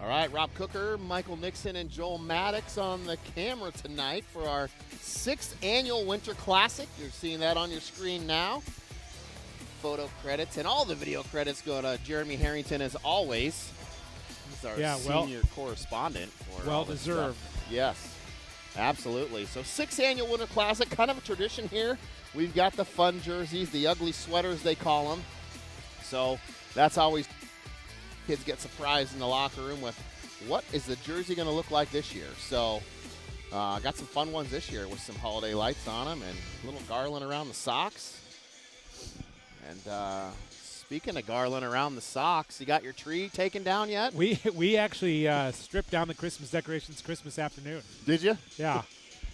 All right, Rob Cooker, Michael Nixon, and Joel Maddox on the camera tonight for our 6th annual Winter Classic. You're seeing that on your screen now. Photo credits and all the video credits go to Jeremy Harrington as always. He's our senior correspondent. For well deserved. Yes, absolutely. So 6th annual Winter Classic, kind of a tradition here. We've got the fun jerseys, the ugly sweaters they call them. So that's always kids get surprised in the locker room with what is the jersey going to look like this year. So got some fun ones this year with some holiday lights on them and a little garland around the socks. And speaking of garland around the socks, you got your tree taken down yet? We actually stripped down the Christmas decorations Christmas afternoon. Did you? Yeah.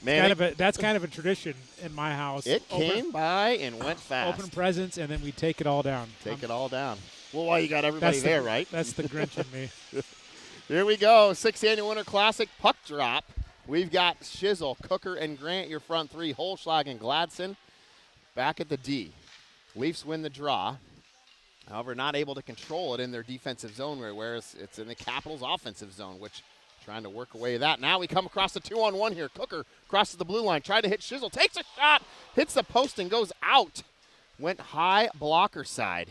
Man, that's kind of a tradition in my house. It came by and went fast. Open presents, and then we take it all down. Take it all down. Well, while you got everybody there, right? That's the Grinch in me. Here we go. 6th annual Winter Classic puck drop. We've got Shizzle, Cooker, and Grant, your front three. Holschlag and Gladson back at the D. Leafs win the draw. However, not able to control it in their defensive zone, whereas it's in the Capitals' offensive zone, which trying to work away that. Now we come across the 2-on-1 here. Cooker crosses the blue line, tried to hit Shizzle, takes a shot, hits the post and goes out. Went high blocker side.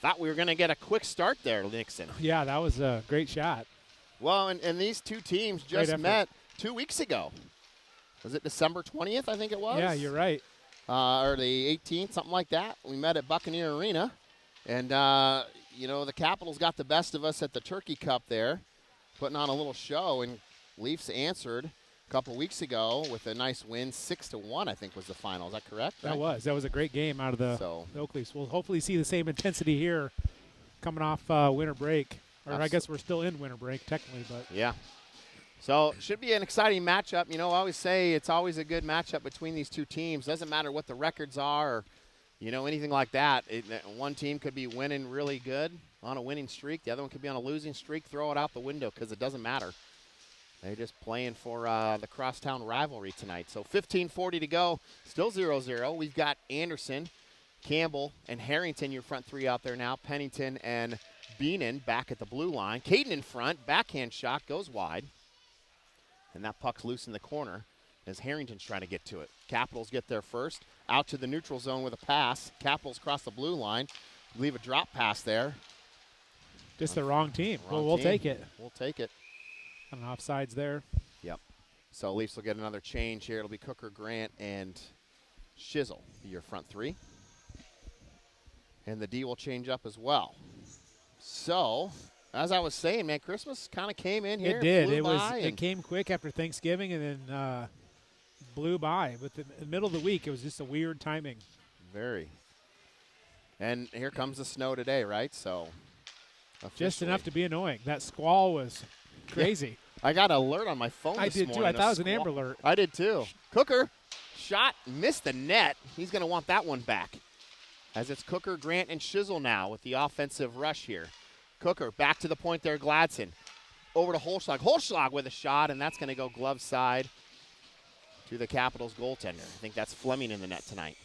Thought we were going to get a quick start there, Nixon. Yeah, that was a great shot. Well, and these two teams just met 2 weeks ago. Was it December 20th, I think it was? Yeah, you're right. Or the 18th, something like that. We met at Buccaneer Arena. And, the Capitals got the best of us at the Turkey Cup there, putting on a little show. And Leafs answered a couple weeks ago with a nice win. 6-1, I think, was the final. Is that correct? That was a great game out of the Oak Leafs. We'll hopefully see the same intensity here coming off winter break. Or I guess we're still in winter break technically, but yeah. So should be an exciting matchup. I always say it's always a good matchup between these two teams. Doesn't matter what the records are or, anything like that. One team could be winning really good on a winning streak. The other one could be on a losing streak. Throw it out the window because it doesn't matter. They're just playing for the crosstown rivalry tonight. So 15:40 to go. Still 0-0. We've got Anderson, Campbell, and Harrington, your front three out there now. Pennington and Beenan back at the blue line. Caden in front. Backhand shot goes wide. And that puck's loose in the corner as Harrington's trying to get to it. Capitals get there first. Out to the neutral zone with a pass. Capitals cross the blue line. Leave a drop pass there. Just the wrong team. We'll take it. We'll take it. And offsides there. Yep. So Leafs will get another change here. It'll be Cooker, Grant, and Shizzle, your front three. And the D will change up as well. So, as I was saying, man, Christmas kind of came in here. It did. It came quick after Thanksgiving and then blew by. But the middle of the week, it was just a weird timing. Very. And here comes the snow today, right? So just enough to be annoying. That squall was crazy. Yeah. I got an alert on my phone this morning. I did, too. I thought it was an Amber Alert. I did, too. Cooker shot, missed the net. He's going to want that one back. As it's Cooker, Grant, and Shizzle now with the offensive rush here. Cooker back to the point there, Gladson. Over to Holschlag. Holschlag with a shot, and that's going to go glove side to the Capitals goaltender. I think that's Fleming in the net tonight.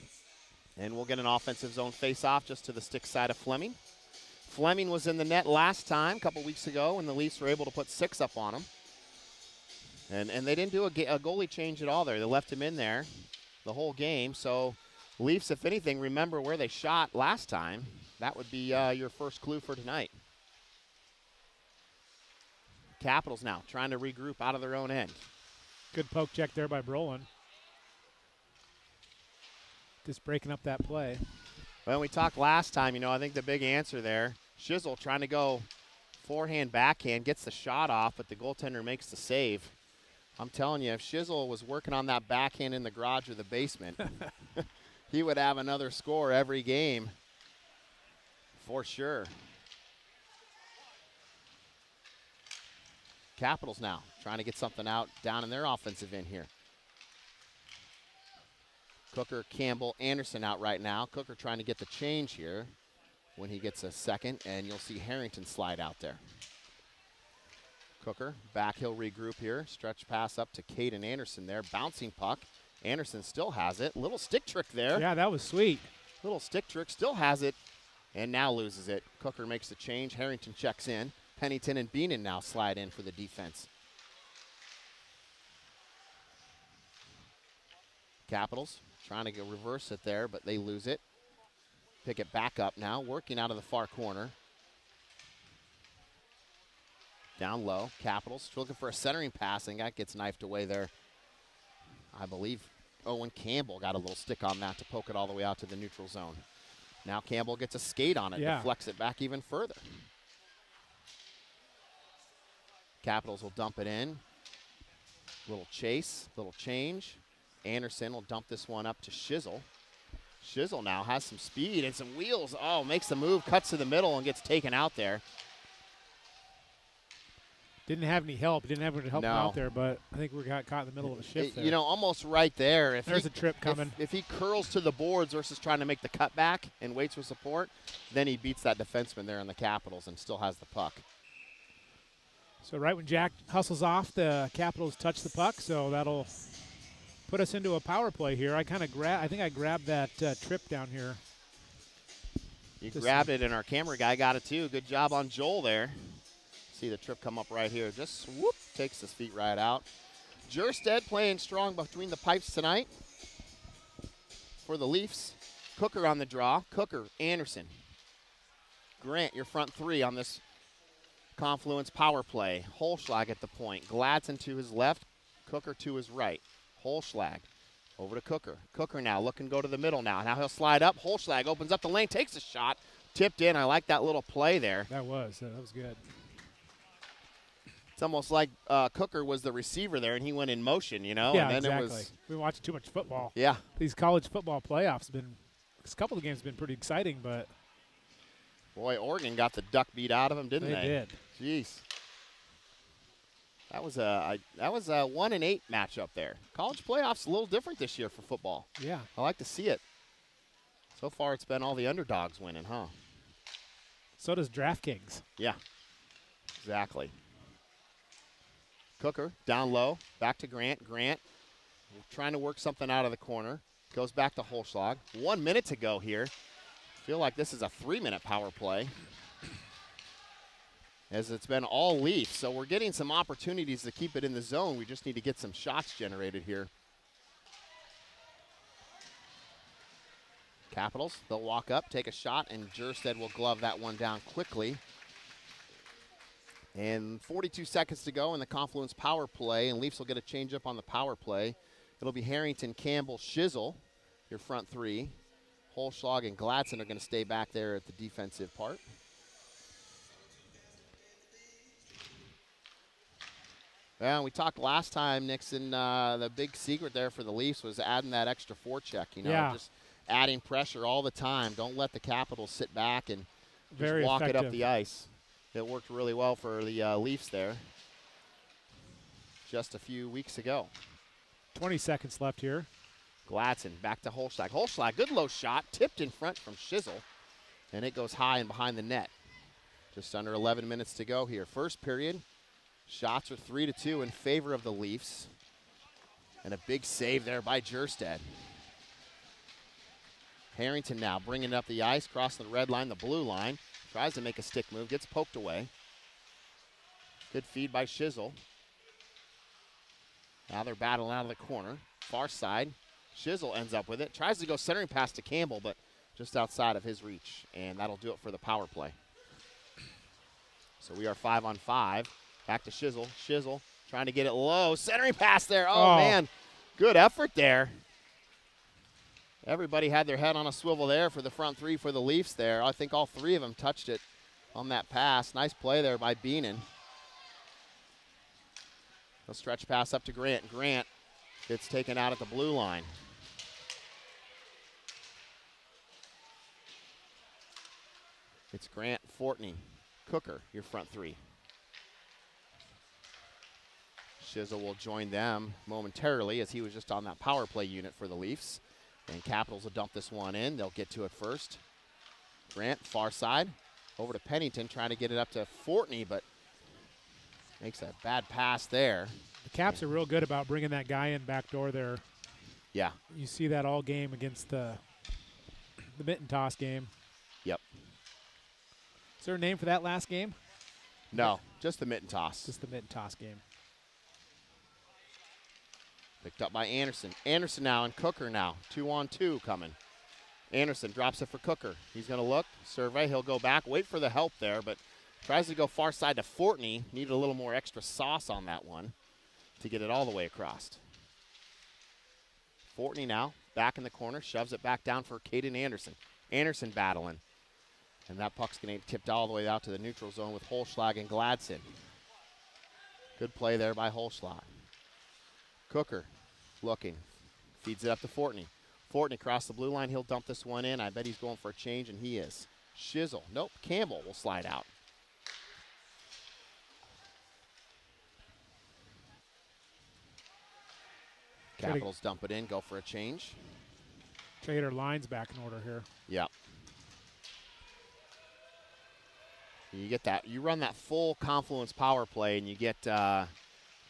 And we'll get an offensive zone face-off just to the stick side of Fleming. Fleming was in the net last time, a couple weeks ago, when the Leafs were able to put 6 up on him. And they didn't do a goalie change at all there. They left him in there the whole game. So Leafs, if anything, remember where they shot last time. That would be your first clue for tonight. Capitals now trying to regroup out of their own end. Good poke check there by Brolin. Just breaking up that play. Well, we talked last time, I think the big answer there, Shizzle trying to go forehand, backhand, gets the shot off, but the goaltender makes the save. I'm telling you, if Shizzle was working on that backhand in the garage or the basement, he would have another score every game for sure. Capitals now trying to get something out down in their offensive end here. Cooker, Campbell, Anderson out right now. Cooker trying to get the change here when he gets a second, and you'll see Harrington slide out there. Cooker, back, he'll regroup here. Stretch pass up to Caden Anderson there. Bouncing puck. Anderson still has it. Little stick trick there. Yeah, that was sweet. Little stick trick, still has it, and now loses it. Cooker makes the change. Harrington checks in. Pennington and Beenan now slide in for the defense. Capitals trying to reverse it there, but they lose it. Pick it back up now, working out of the far corner. Down low, Capitals looking for a centering pass, and that gets knifed away there. I believe Owen Campbell got a little stick on that to poke it all the way out to the neutral zone. Now Campbell gets a skate on it, deflects it back even further. Capitals will dump it in. Little chase, little change. Anderson will dump this one up to Shizzle. Shizzle now has some speed and some wheels. Oh, makes the move, cuts to the middle, and gets taken out there. Didn't have any help. Didn't have anyone to help him out there, but I think we got caught in the middle of a shift there. Almost right there. There's a trip coming. If he curls to the boards versus trying to make the cutback and waits for support, then he beats that defenseman there in the Capitals and still has the puck. So right when Jack hustles off, the Capitals touch the puck, so that'll put us into a power play here. I think I grabbed that trip down here. You grabbed it, and our camera guy got it too. Good job on Joel there. See the trip come up right here. Just whoop, takes his feet right out. Jerstead playing strong between the pipes tonight for the Leafs. Cooker on the draw. Cooker, Anderson. Grant, your front three on this Confluence power play. Holschlag at the point. Gladson to his left. Cooker to his right. Holschlag over to Cooker. Cooker now looking to go to the middle now. Now he'll slide up. Holschlag opens up the lane, takes a shot. Tipped in. I like that little play there. That was good. It's almost like Cooker was the receiver there, and he went in motion, Yeah, and then exactly. We've been watching too much football. Yeah. These college football playoffs have been – a couple of games have been pretty exciting, but – boy, Oregon got the duck beat out of them, didn't they? They did. Jeez. That was a 1-8 matchup there. College playoffs a little different this year for football. Yeah. I like to see it. So far, it's been all the underdogs winning, huh? So does DraftKings. Yeah, exactly. Cooker down low, back to Grant. Grant trying to work something out of the corner. Goes back to Holschlag. 1 minute to go here. Feel like this is a 3-minute power play, as it's been all Leafs. So we're getting some opportunities to keep it in the zone. We just need to get some shots generated here. Capitals, they'll walk up, take a shot, and Jerstead will glove that one down quickly. And 42 seconds to go in the Confluence power play, and Leafs will get a change-up on the power play. It'll be Harrington, Campbell, Shizzle, your front three. Holschlag and Gladson are going to stay back there at the defensive part. Yeah, we talked last time, Nixon, the big secret there for the Leafs was adding that extra forecheck, Yeah. Just adding pressure all the time. Don't let the Capitals sit back and just Very walk it up effective. the ice. It worked really well for the Leafs there just a few weeks ago. 20 seconds left here. Gladson back to Holschlag. Holschlag, good low shot, tipped in front from Shizzle, and it goes high and behind the net. Just under 11 minutes to go here. First period, shots are 3-2 in favor of the Leafs. And a big save there by Jerstead. Harrington now bringing up the ice, crossing the red line, the blue line. Tries to make a stick move, gets poked away. Good feed by Shizzle. Now they're battling out of the corner. Far side. Shizzle ends up with it. Tries to go centering pass to Campbell, but just outside of his reach. And that'll do it for the power play. So we are 5-on-5. Back to Shizzle. Shizzle trying to get it low. Centering pass there. Oh, man. Good effort there. Everybody had their head on a swivel there for the front three for the Leafs there. I think all three of them touched it on that pass. Nice play there by Beenan. A stretch pass up to Grant. Grant gets taken out at the blue line. It's Grant, Fortney, Cooker, your front three. Shizzle will join them momentarily as he was just on that power play unit for the Leafs. And Capitals will dump this one in. They'll get to it first. Grant, far side. Over to Pennington, trying to get it up to Fortney, but makes a bad pass there. The Caps are real good about bringing that guy in back door there. Yeah. You see that all game against the mitten toss game. Yep. Is there a name for that last game? No, just the mitten toss. Just the mitten toss game. Picked up by Anderson. Anderson now and Cooker now. 2-on-2 coming. Anderson drops it for Cooker. He's going to look, survey. He'll go back, wait for the help there, but tries to go far side to Fortney. Needed a little more extra sauce on that one to get it all the way across. Fortney now back in the corner, shoves it back down for Caden Anderson. Anderson battling. And that puck's going to get tipped all the way out to the neutral zone with Holschlag and Gladson. Good play there by Holschlag. Cooker looking, feeds it up to Fortney. Fortney across the blue line. He'll dump this one in. I bet he's going for a change, and he is. Shizzle. Nope. Campbell will slide out. Capitals dump it in, go for a change. Try to get our lines back in order here. Yep. You get that. You run that full confluence power play, and you get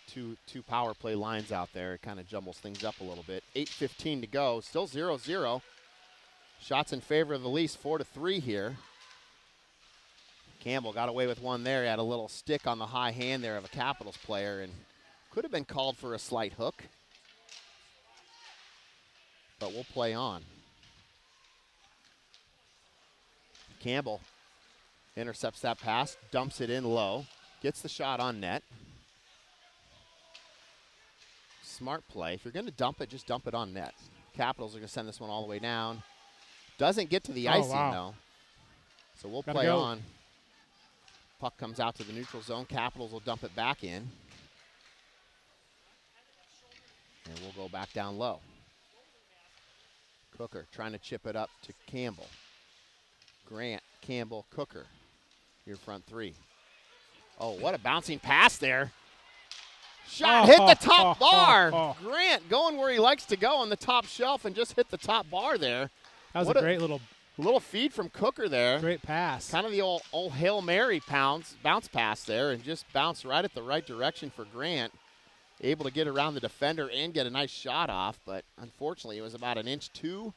two power play lines out there. It kind of jumbles things up a little bit. 8:15 to go. Still 0-0. Shots in favor of the Leafs, 4-3 here. Campbell got away with one there. He had a little stick on the high hand there of a Capitals player and could have been called for a slight hook. But we'll play on. Campbell intercepts that pass, dumps it in low, gets the shot on net. Smart play. If you're going to dump it, just dump it on net. Capitals are going to send this one all the way down. Doesn't get to the icing, though. So we'll play on. Puck comes out to the neutral zone. Capitals will dump it back in. And we'll go back down low. Cooker trying to chip it up to Campbell. Grant, Campbell, Cooker. Your front three. Oh, what a bouncing pass there. Shot hit the top bar. Grant going where he likes to go on the top shelf and just hit the top bar there. That was a great little feed from Cooker there. Great pass. Kind of the old Hail Mary bounce pass there and just bounced right at the right direction for Grant. Able to get around the defender and get a nice shot off, but unfortunately it was about an inch too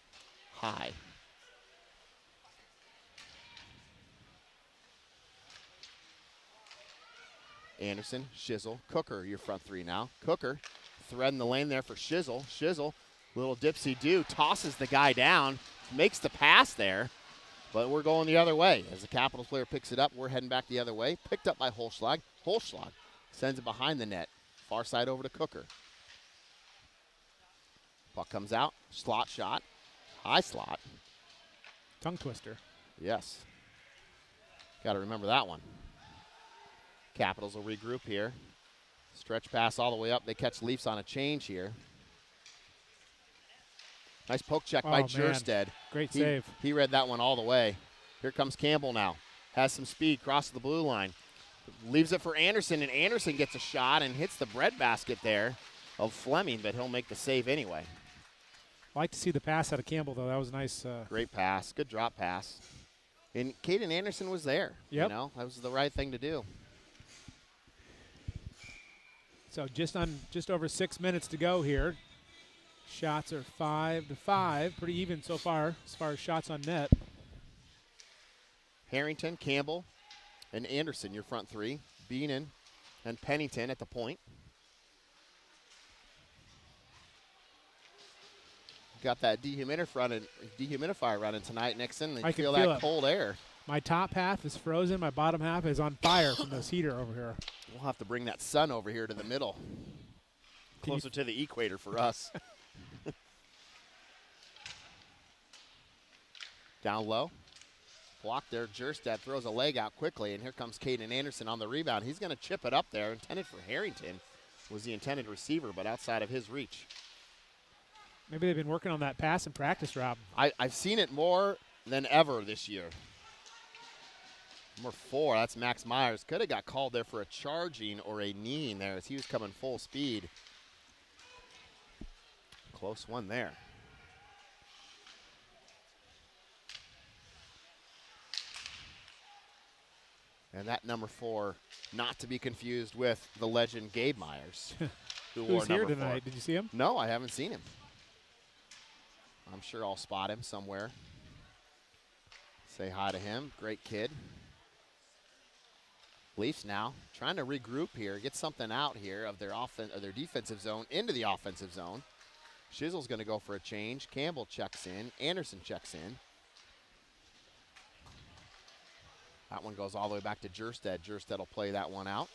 high. Anderson, Shizzle, Cooker, your front three now. Cooker threading the lane there for Shizzle. Shizzle, little dipsy-do, tosses the guy down, makes the pass there, but we're going the other way. As the Capitals player picks it up, we're heading back the other way. Picked up by Holschlag. Holschlag sends it behind the net. Far side over to Cooker. Puck comes out. Slot shot. High slot. Tongue twister. Yes. Got to remember that one. Capitals will regroup here. Stretch pass all the way up. They catch Leafs on a change here. Nice poke check by man. Jerstead. Great save. He read that one all the way. Here comes Campbell now. Has some speed, crosses the blue line. Leaves it for Anderson, and Anderson gets a shot and hits the breadbasket there of Fleming, but he'll make the save anyway. I like to see the pass out of Campbell, though. That was nice. Great pass. Good drop pass. And Caden Anderson was there. Yep. You know, that was the right thing to do. So just over 6 minutes to go here. Shots are 5-5. Pretty even so far as shots on net. Harrington, Campbell, and Anderson, your front three. Beenan and Pennington at the point. Got that dehumidifier running tonight, Nixon. I feel can feel that it. cold air. My top half is frozen. My bottom half is on fire from this heater over here. We'll have to bring that sun over here to the middle. Closer to the equator for us. Down low. Blocked there. Jerstead throws a leg out quickly, and here comes Caden Anderson on the rebound. He's going to chip it up there. Intended for Harrington. Was the intended receiver, but outside of his reach. Maybe they've been working on that pass in practice, Rob. I've seen it more than ever this year. Number 4, that's Max Myers. Could have got called there for a charging or a kneeing there as he was coming full speed. Close one there. And that number 4, not to be confused with the legend Gabe Myers, who wore Who's here number tonight? 4. Did you see him? No, I haven't seen him. I'm sure I'll spot him somewhere. Say hi to him. Great kid. Leafs now trying to regroup here, get something out here of their defensive zone into the offensive zone. Shizzle's going to go for a change. Campbell checks in. Anderson checks in. That one goes all the way back to Jerstead. Jerstead will play that one out.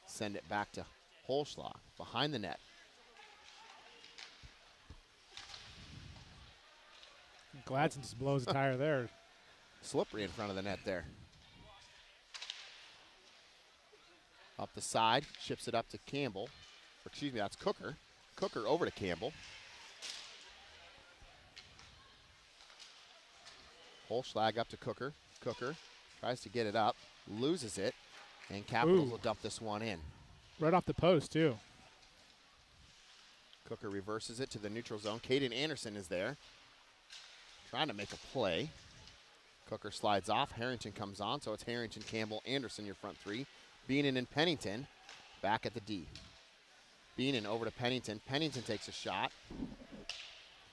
Send it back to Holschlag behind the net. Gladson just blows a tire there. Slippery in front of the net there. Up the side, chips it up to Campbell. Or excuse me, that's Cooker. Cooker over to Campbell. Holschlag up to Cooker. Cooker tries to get it up, loses it, and Capitals will dump this one in. Right off the post, too. Cooker reverses it to the neutral zone. Caden Anderson is there, trying to make a play. Cooker slides off. Harrington comes on, so it's Harrington, Campbell, Anderson, your front three. Beenan and Pennington back at the D. Beenan over to Pennington. Pennington takes a shot,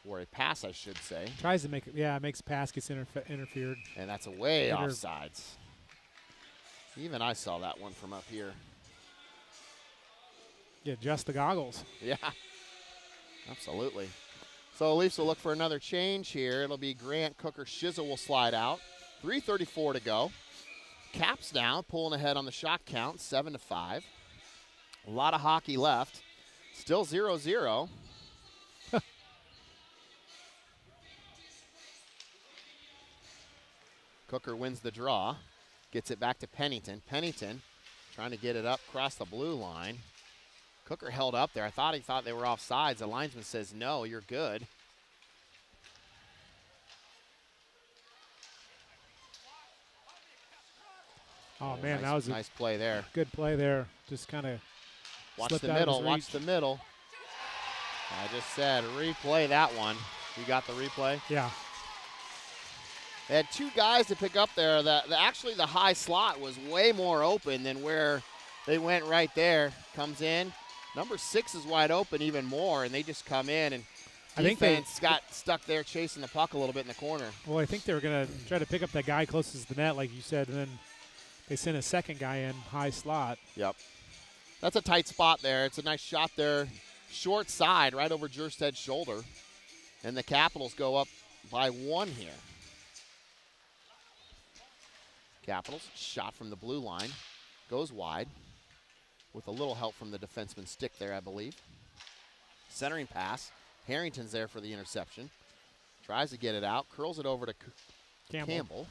or a pass, I should say. Tries to make it, makes pass, gets interfered. And that's away offsides. Even I saw that one from up here. Yeah, just the goggles. Yeah, absolutely. So Leafs will look for another change here. It'll be Grant, Cooker, Shizzle will slide out. 3:34 to go. Caps now pulling ahead on the shot count, 7-5. A lot of hockey left. Still 0-0. Cooker wins the draw. Gets it back to Pennington. Pennington trying to get it up across the blue line. Cooker held up there. He thought they were offsides. The linesman says, no, you're good. Oh, man, that was a nice play there. good play there. Just kind of Watch slipped the out of his middle. Watch reach. the middle. I just said replay that one. You got the replay? Yeah. They had 2 guys to pick up there. Actually, the high slot was way more open than where they went right there. Comes in. Number 6 is wide open even more, and they just come in, and defense got stuck there chasing the puck a little bit in the corner. Well, I think they were going to try to pick up that guy closest to the net, like you said, and then they sent a second guy in, high slot. Yep. That's a tight spot there. It's a nice shot there. Short side, right over Jersted's shoulder. And the Capitals go up by 1 here. Capitals, shot from the blue line. Goes wide with a little help from the defenseman's stick there, I believe. Centering pass. Harrington's there for the interception. Tries to get it out. Curls it over to Campbell.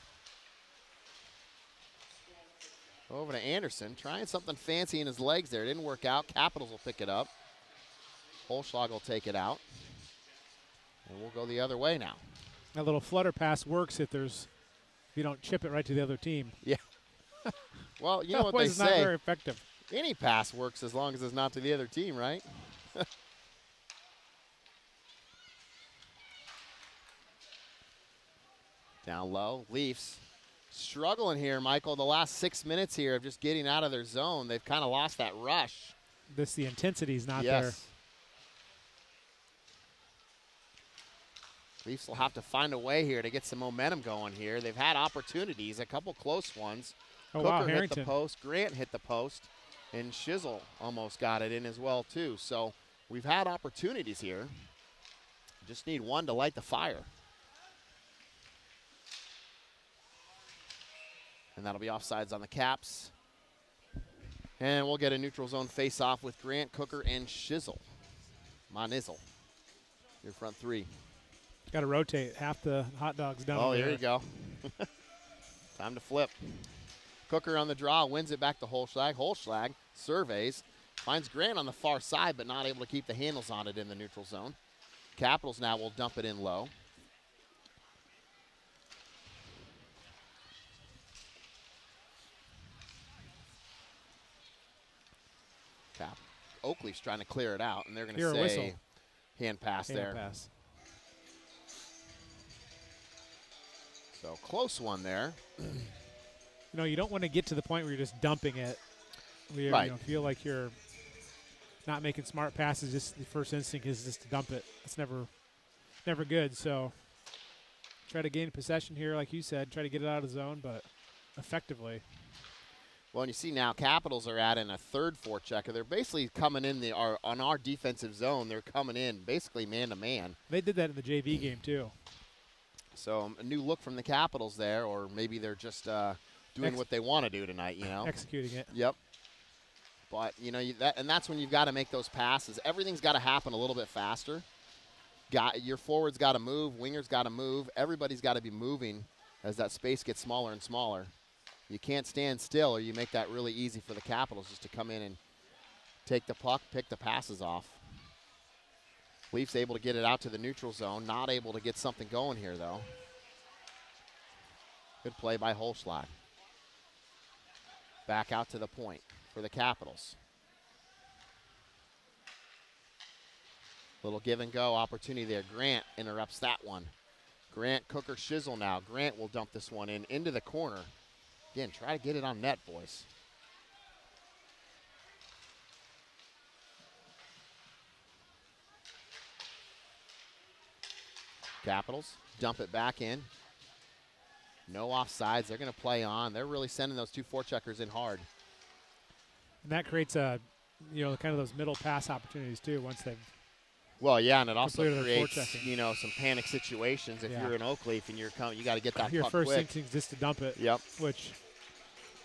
Over to Anderson. Trying something fancy in his legs there. Didn't work out. Capitals will pick it up. Holschlag will take it out. And we'll go the other way now. That little flutter pass works if you don't chip it right to the other team. Yeah. Well, you know what they Otherwise, it's not say. very effective. Any pass works as long as it's not to the other team, right? Down low, Leafs struggling here, Michael. The last 6 minutes here of just getting out of their zone. They've kind of lost that rush. The intensity's not Yes. there. Leafs will have to find a way here to get some momentum going here. They've had opportunities, a couple close ones. Oh, Cooker wow, hit the Harrington. post, Grant hit the post, and Shizzle almost got it in as well, too. So we've had opportunities here. Just need one to light the fire. And that'll be offsides on the Caps. And we'll get a neutral zone face-off with Grant, Cooker, and Shizzle. Monizzle, your front three. Got to rotate. Half the hot dogs down. Oh, there you go. Time to flip. Cooker on the draw, wins it back to Holschlag. Holschlag surveys, finds Grant on the far side, but not able to keep the handles on it in the neutral zone. Capitals now will dump it in low. Oakleaf's trying to clear it out, and they're going to say whistle. Hand pass there. Pass. So close one there. You don't want to get to the point where you're just dumping it. Where you Right. feel like you're not making smart passes. Just the first instinct is just to dump it. It's never good. So try to gain possession here, like you said. Try to get it out of the zone, but effectively. Well, and you see now Capitals are adding a third forechecker. They're basically coming in on our defensive zone. They're coming in basically man-to-man. They did that in the JV game, too. So a new look from the Capitals there, or maybe they're just doing what they want to do tonight, Executing it. Yep. But, that's when you've got to make those passes. Everything's got to happen a little bit faster. Your forwards got to move. Wingers got to move. Everybody's got to be moving as that space gets smaller and smaller. You can't stand still, or you make that really easy for the Capitals just to come in and take the puck, pick the passes off. Leafs able to get it out to the neutral zone. Not able to get something going here, though. Good play by Holschlag. Back out to the point for the Capitals. Little give and go opportunity there. Grant interrupts that one. Grant, Cooker, Shizzle now. Grant will dump this one into the corner. Again, try to get it on net, boys. Capitals dump it back in. No offsides. They're going to play on. They're really sending those two forecheckers in hard. And that creates kind of those middle pass opportunities, too, once they've. Well, yeah, and it also completed their creates, some panic situations if Yeah. you're an Oakleaf and you're coming. You got to get that Your puck first quick. instinct is just to dump it. Yep. Which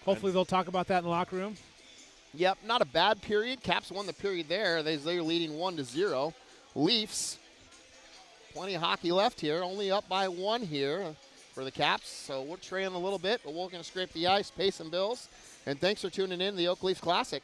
hopefully they'll talk about that in the locker room. Yep, not a bad period. Caps won the period there. They're leading 1-0. Leafs, plenty of hockey left here. Only up by one here for the Caps. So we're trailing a little bit, but we're going to scrape the ice, pay some bills. And thanks for tuning in to the Oak Leafs Classic.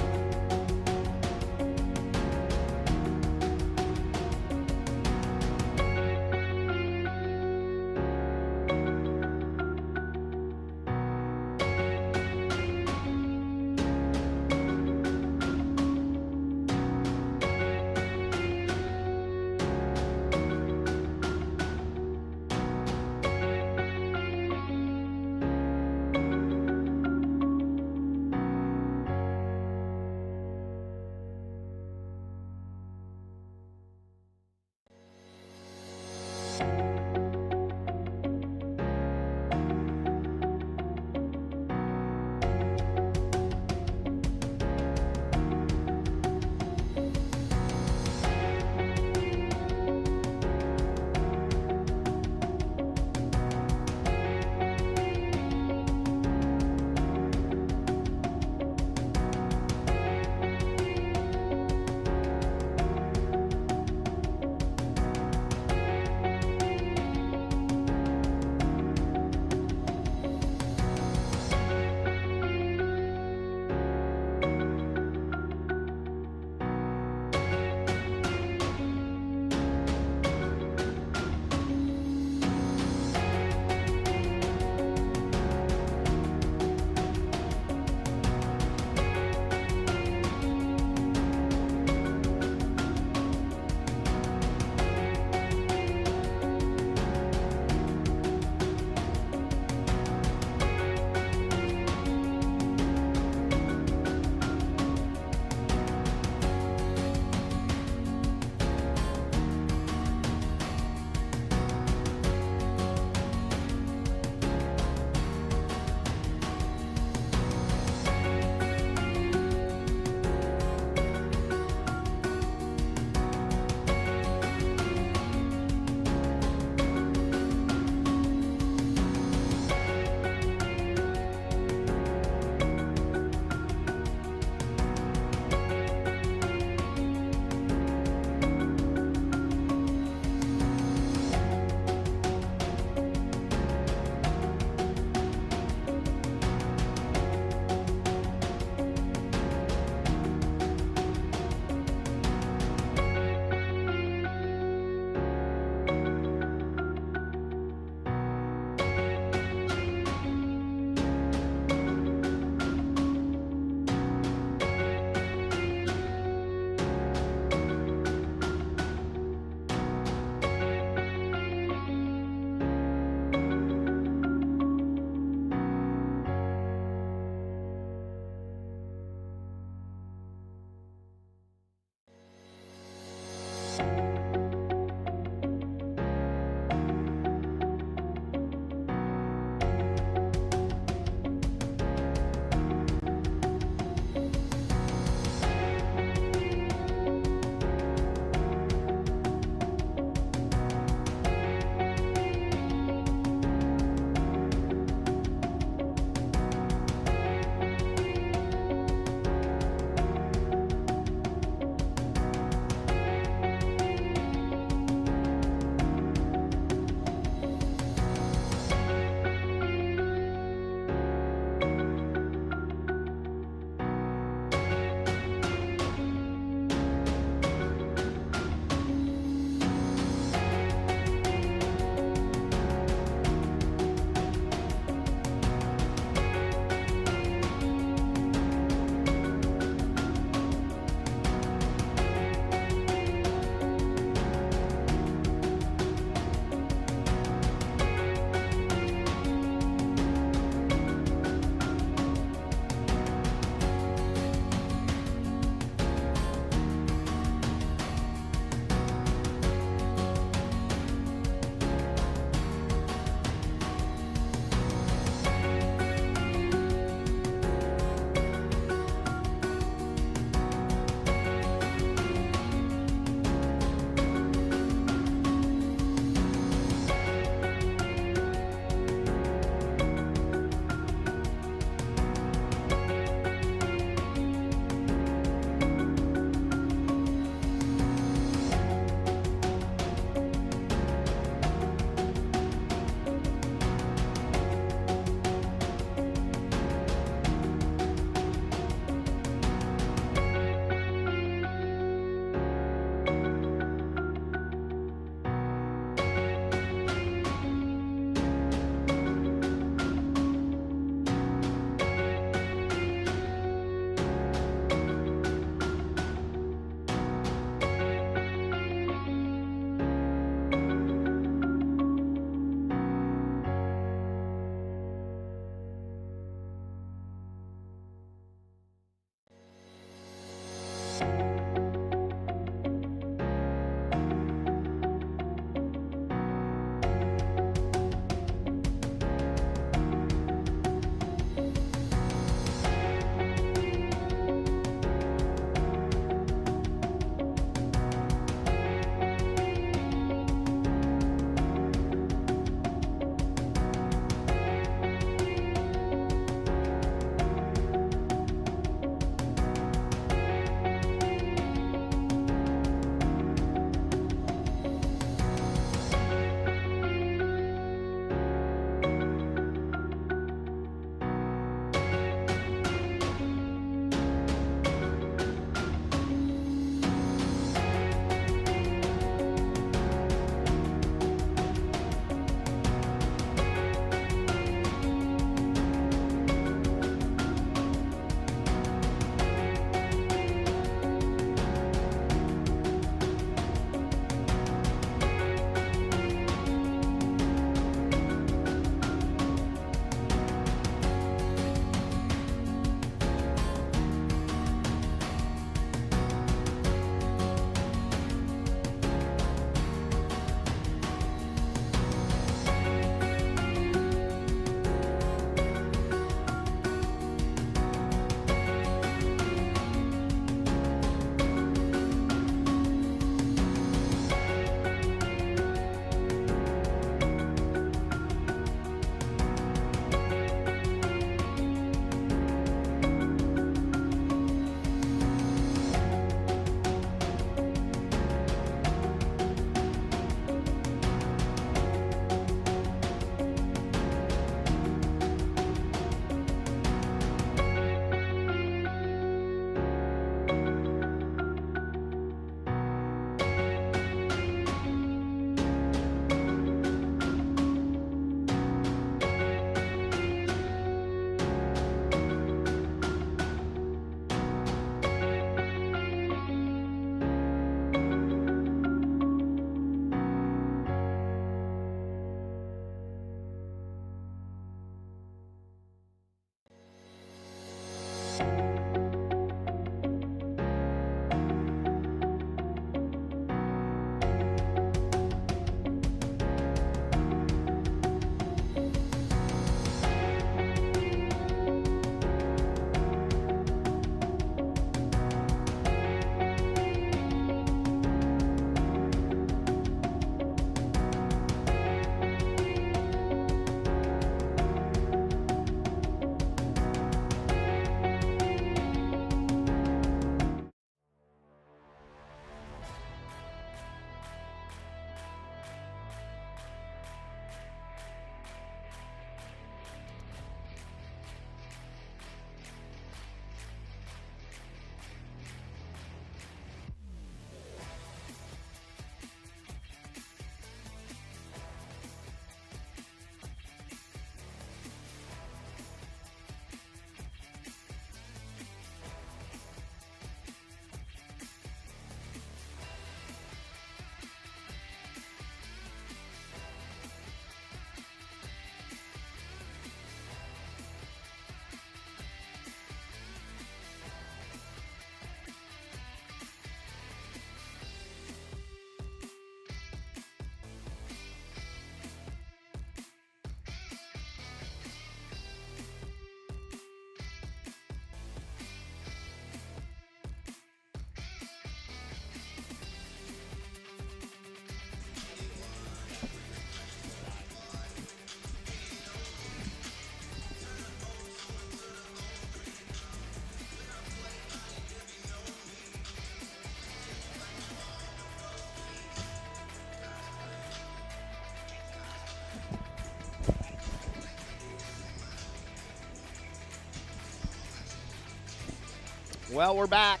Well, we're back.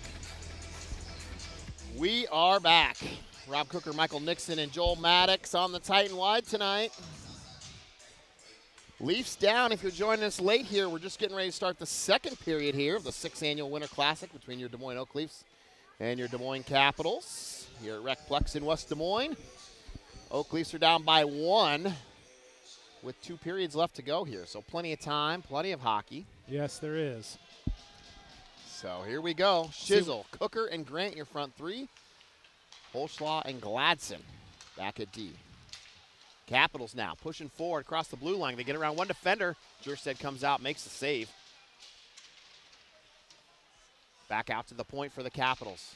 We are back. Rob Cooker, Michael Nixon, and Joel Maddox on the Titan Wide tonight. Leafs down. If you're joining us late here, we're just getting ready to start the second period here of the 6th Annual Winter Classic between your Des Moines Oak Leafs and your Des Moines Capitals here at Recplex in West Des Moines. Oak Leafs are down by 1 with 2 periods left to go here. So plenty of time, plenty of hockey. Yes, there is. So here we go. Shizzle, Cooker, and Grant, your front three. Holschlaw and Gladson back at D. Capitals now pushing forward across the blue line. They get around one defender. Jerstead comes out, makes the save. Back out to the point for the Capitals.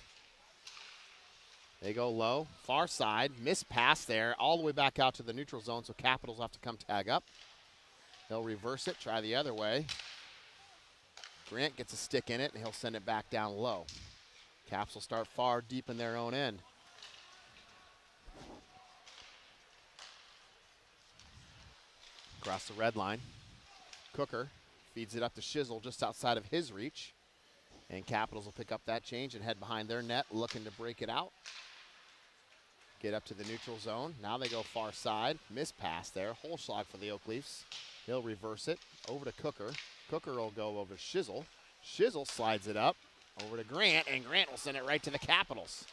They go low, far side, missed pass there, all the way back out to the neutral zone, so Capitals have to come tag up. They'll reverse it, try the other way. Grant gets a stick in it, and he'll send it back down low. Caps will start far deep in their own end. Across the red line. Cooker feeds it up to Shizzle just outside of his reach. And Capitals will pick up that change and head behind their net, looking to break it out. Get up to the neutral zone. Now they go far side. Miss pass there. Holschlag for the Oak Leafs. He'll reverse it over to Cooker. Cooker will go over to Shizzle. Shizzle slides it up over to Grant, and Grant will send it right to the Capitals.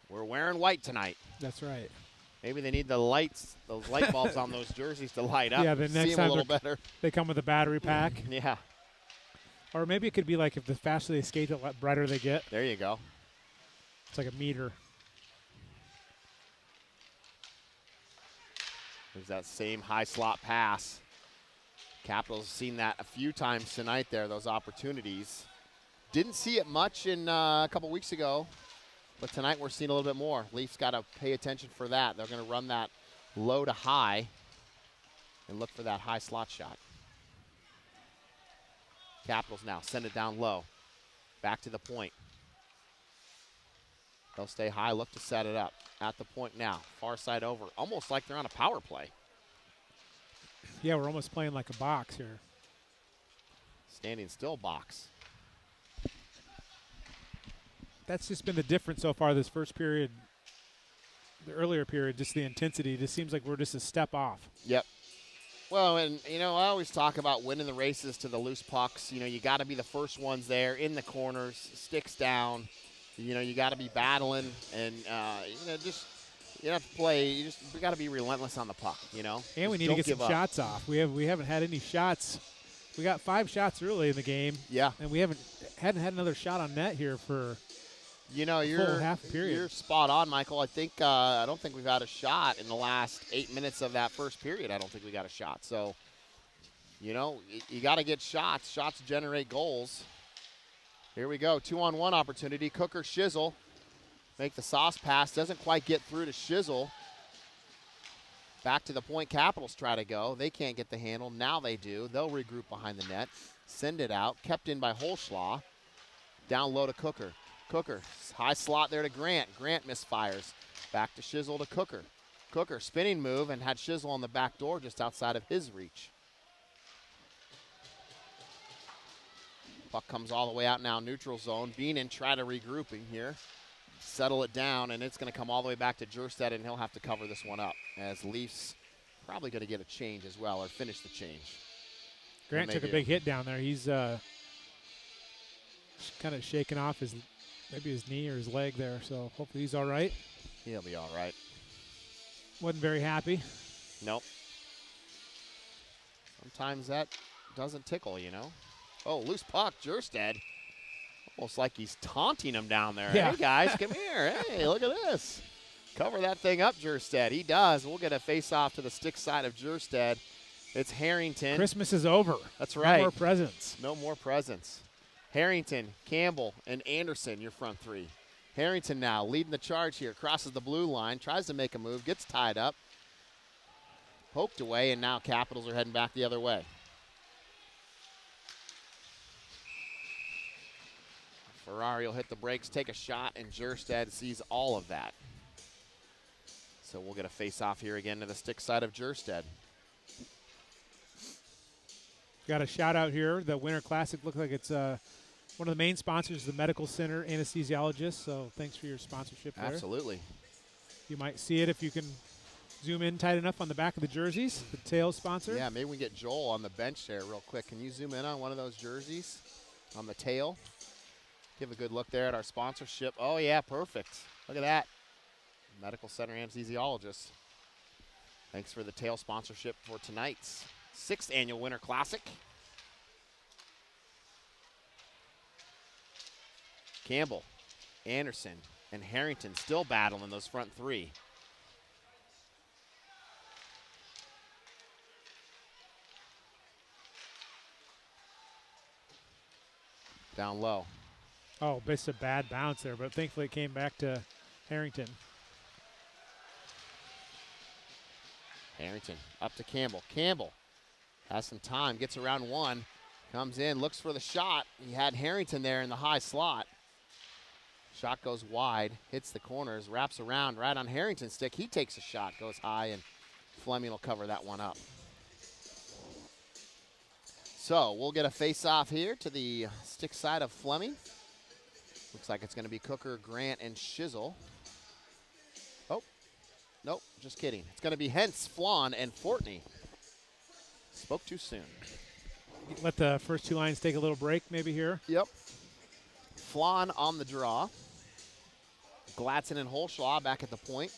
We're wearing white tonight. That's right. Maybe they need the lights, those light bulbs on those jerseys to light up. Yeah, the next see them time a little better. They come with a battery pack. Yeah. Or maybe it could be like if the faster they skate, the brighter they get. There you go. It's like a meter. There's that same high slot pass. Capitals have seen that a few times tonight there, those opportunities. Didn't see it much in a couple weeks ago, but tonight we're seeing a little bit more. Leafs got to pay attention for that. They're going to run that low to high and look for that high slot shot. Capitals now send it down low. Back to the point. They'll stay high, look to set it up. At the point now, far side over. Almost like they're on a power play. Yeah, we're almost playing like a box here. Standing still box. That's just been the difference so far this first period. The earlier period, just the intensity. It just seems like we're just a step off. Yep. Well, and, you know, I always talk about winning the races to the loose pucks. You know, you got to be the first ones there in the corners, sticks down. You know, you got to be battling and, you know, just you have to play. You got to be relentless on the puck, you know. And we just need to get some up. shots off. We haven't had any shots. We got 5 shots early in the game. Yeah. And we hadn't had another shot on net here for full half period. You're spot on, Michael. I think I don't think we've had a shot in the last 8 minutes of that first period. I don't think we got a shot. So, you know, you got to get shots. Shots generate goals. Here we go. 2-on-1 opportunity. Cooker, Shizzle. Make the sauce pass. Doesn't quite get through to Shizzle. Back to the point. Capitals try to go. They can't get the handle. Now they do. They'll regroup behind the net. Send it out. Kept in by Holschlaw. Down low to Cooker. Cooker, high slot there to Grant. Grant misfires. Back to Shizzle to Cooker. Cooker, spinning move, and had Shizzle on the back door just outside of his reach. Puck comes all the way out now, neutral zone. Beenan try to regrouping here. Settle it down, and it's going to come all the way back to Jerstead, and he'll have to cover this one up, as Leafs probably going to get a change as well, or finish the change. Grant took a big hit down there. He's kind of shaking off maybe his knee or his leg there, so hopefully he's all right. He'll be all right. Wasn't very happy. Nope. Sometimes that doesn't tickle, you know. Oh, loose puck, Jerstead. Almost like he's taunting him down there. Yeah. Hey, guys, come here. Hey, look at this. Cover that thing up, Jerstead. He does. We'll get a face-off to the stick side of Jerstead. It's Harrington. Christmas is over. That's right. No more presents. No more presents. Harrington, Campbell, and Anderson, your front three. Harrington now leading the charge here. Crosses the blue line. Tries to make a move. Gets tied up. Poked away, and now Capitals are heading back the other way. Ferrari will hit the brakes, take a shot, and Jerstead sees all of that. So we'll get a face-off here again to the stick side of Jerstead. Got a shout out here. The Winter Classic looks like it's One of the main sponsors is the Medical Center Anesthesiologist, so thanks for your sponsorship there. Absolutely. You might see it if you can zoom in tight enough on the back of the jerseys, the tail sponsor. Yeah, maybe we can get Joel on the bench there real quick. Can you zoom in on one of those jerseys on the tail? Give a good look there at our sponsorship. Oh, yeah, perfect. Look at that. Medical Center Anesthesiologist. Thanks for the tail sponsorship for tonight's 6th annual Winter Classic. Campbell, Anderson, and Harrington still battling those front three. Down low. Oh, just a bad bounce there, but thankfully it came back to Harrington. Harrington up to Campbell. Campbell has some time, gets around one, comes in, looks for the shot. He had Harrington there in the high slot. Shot goes wide, hits the corners, wraps around right on Harrington's stick. He takes a shot, goes high, and Fleming will cover that one up. So we'll get a face-off here to the stick side of Fleming. Looks like it's going to be Cooker, Grant, and Shizzle. Oh, nope, just kidding. It's going to be Hentz, Flan, and Fortney. Spoke too soon. Let the first two lines take a little break maybe here. Yep. Flan on the draw. Gladson and Holshaw back at the point.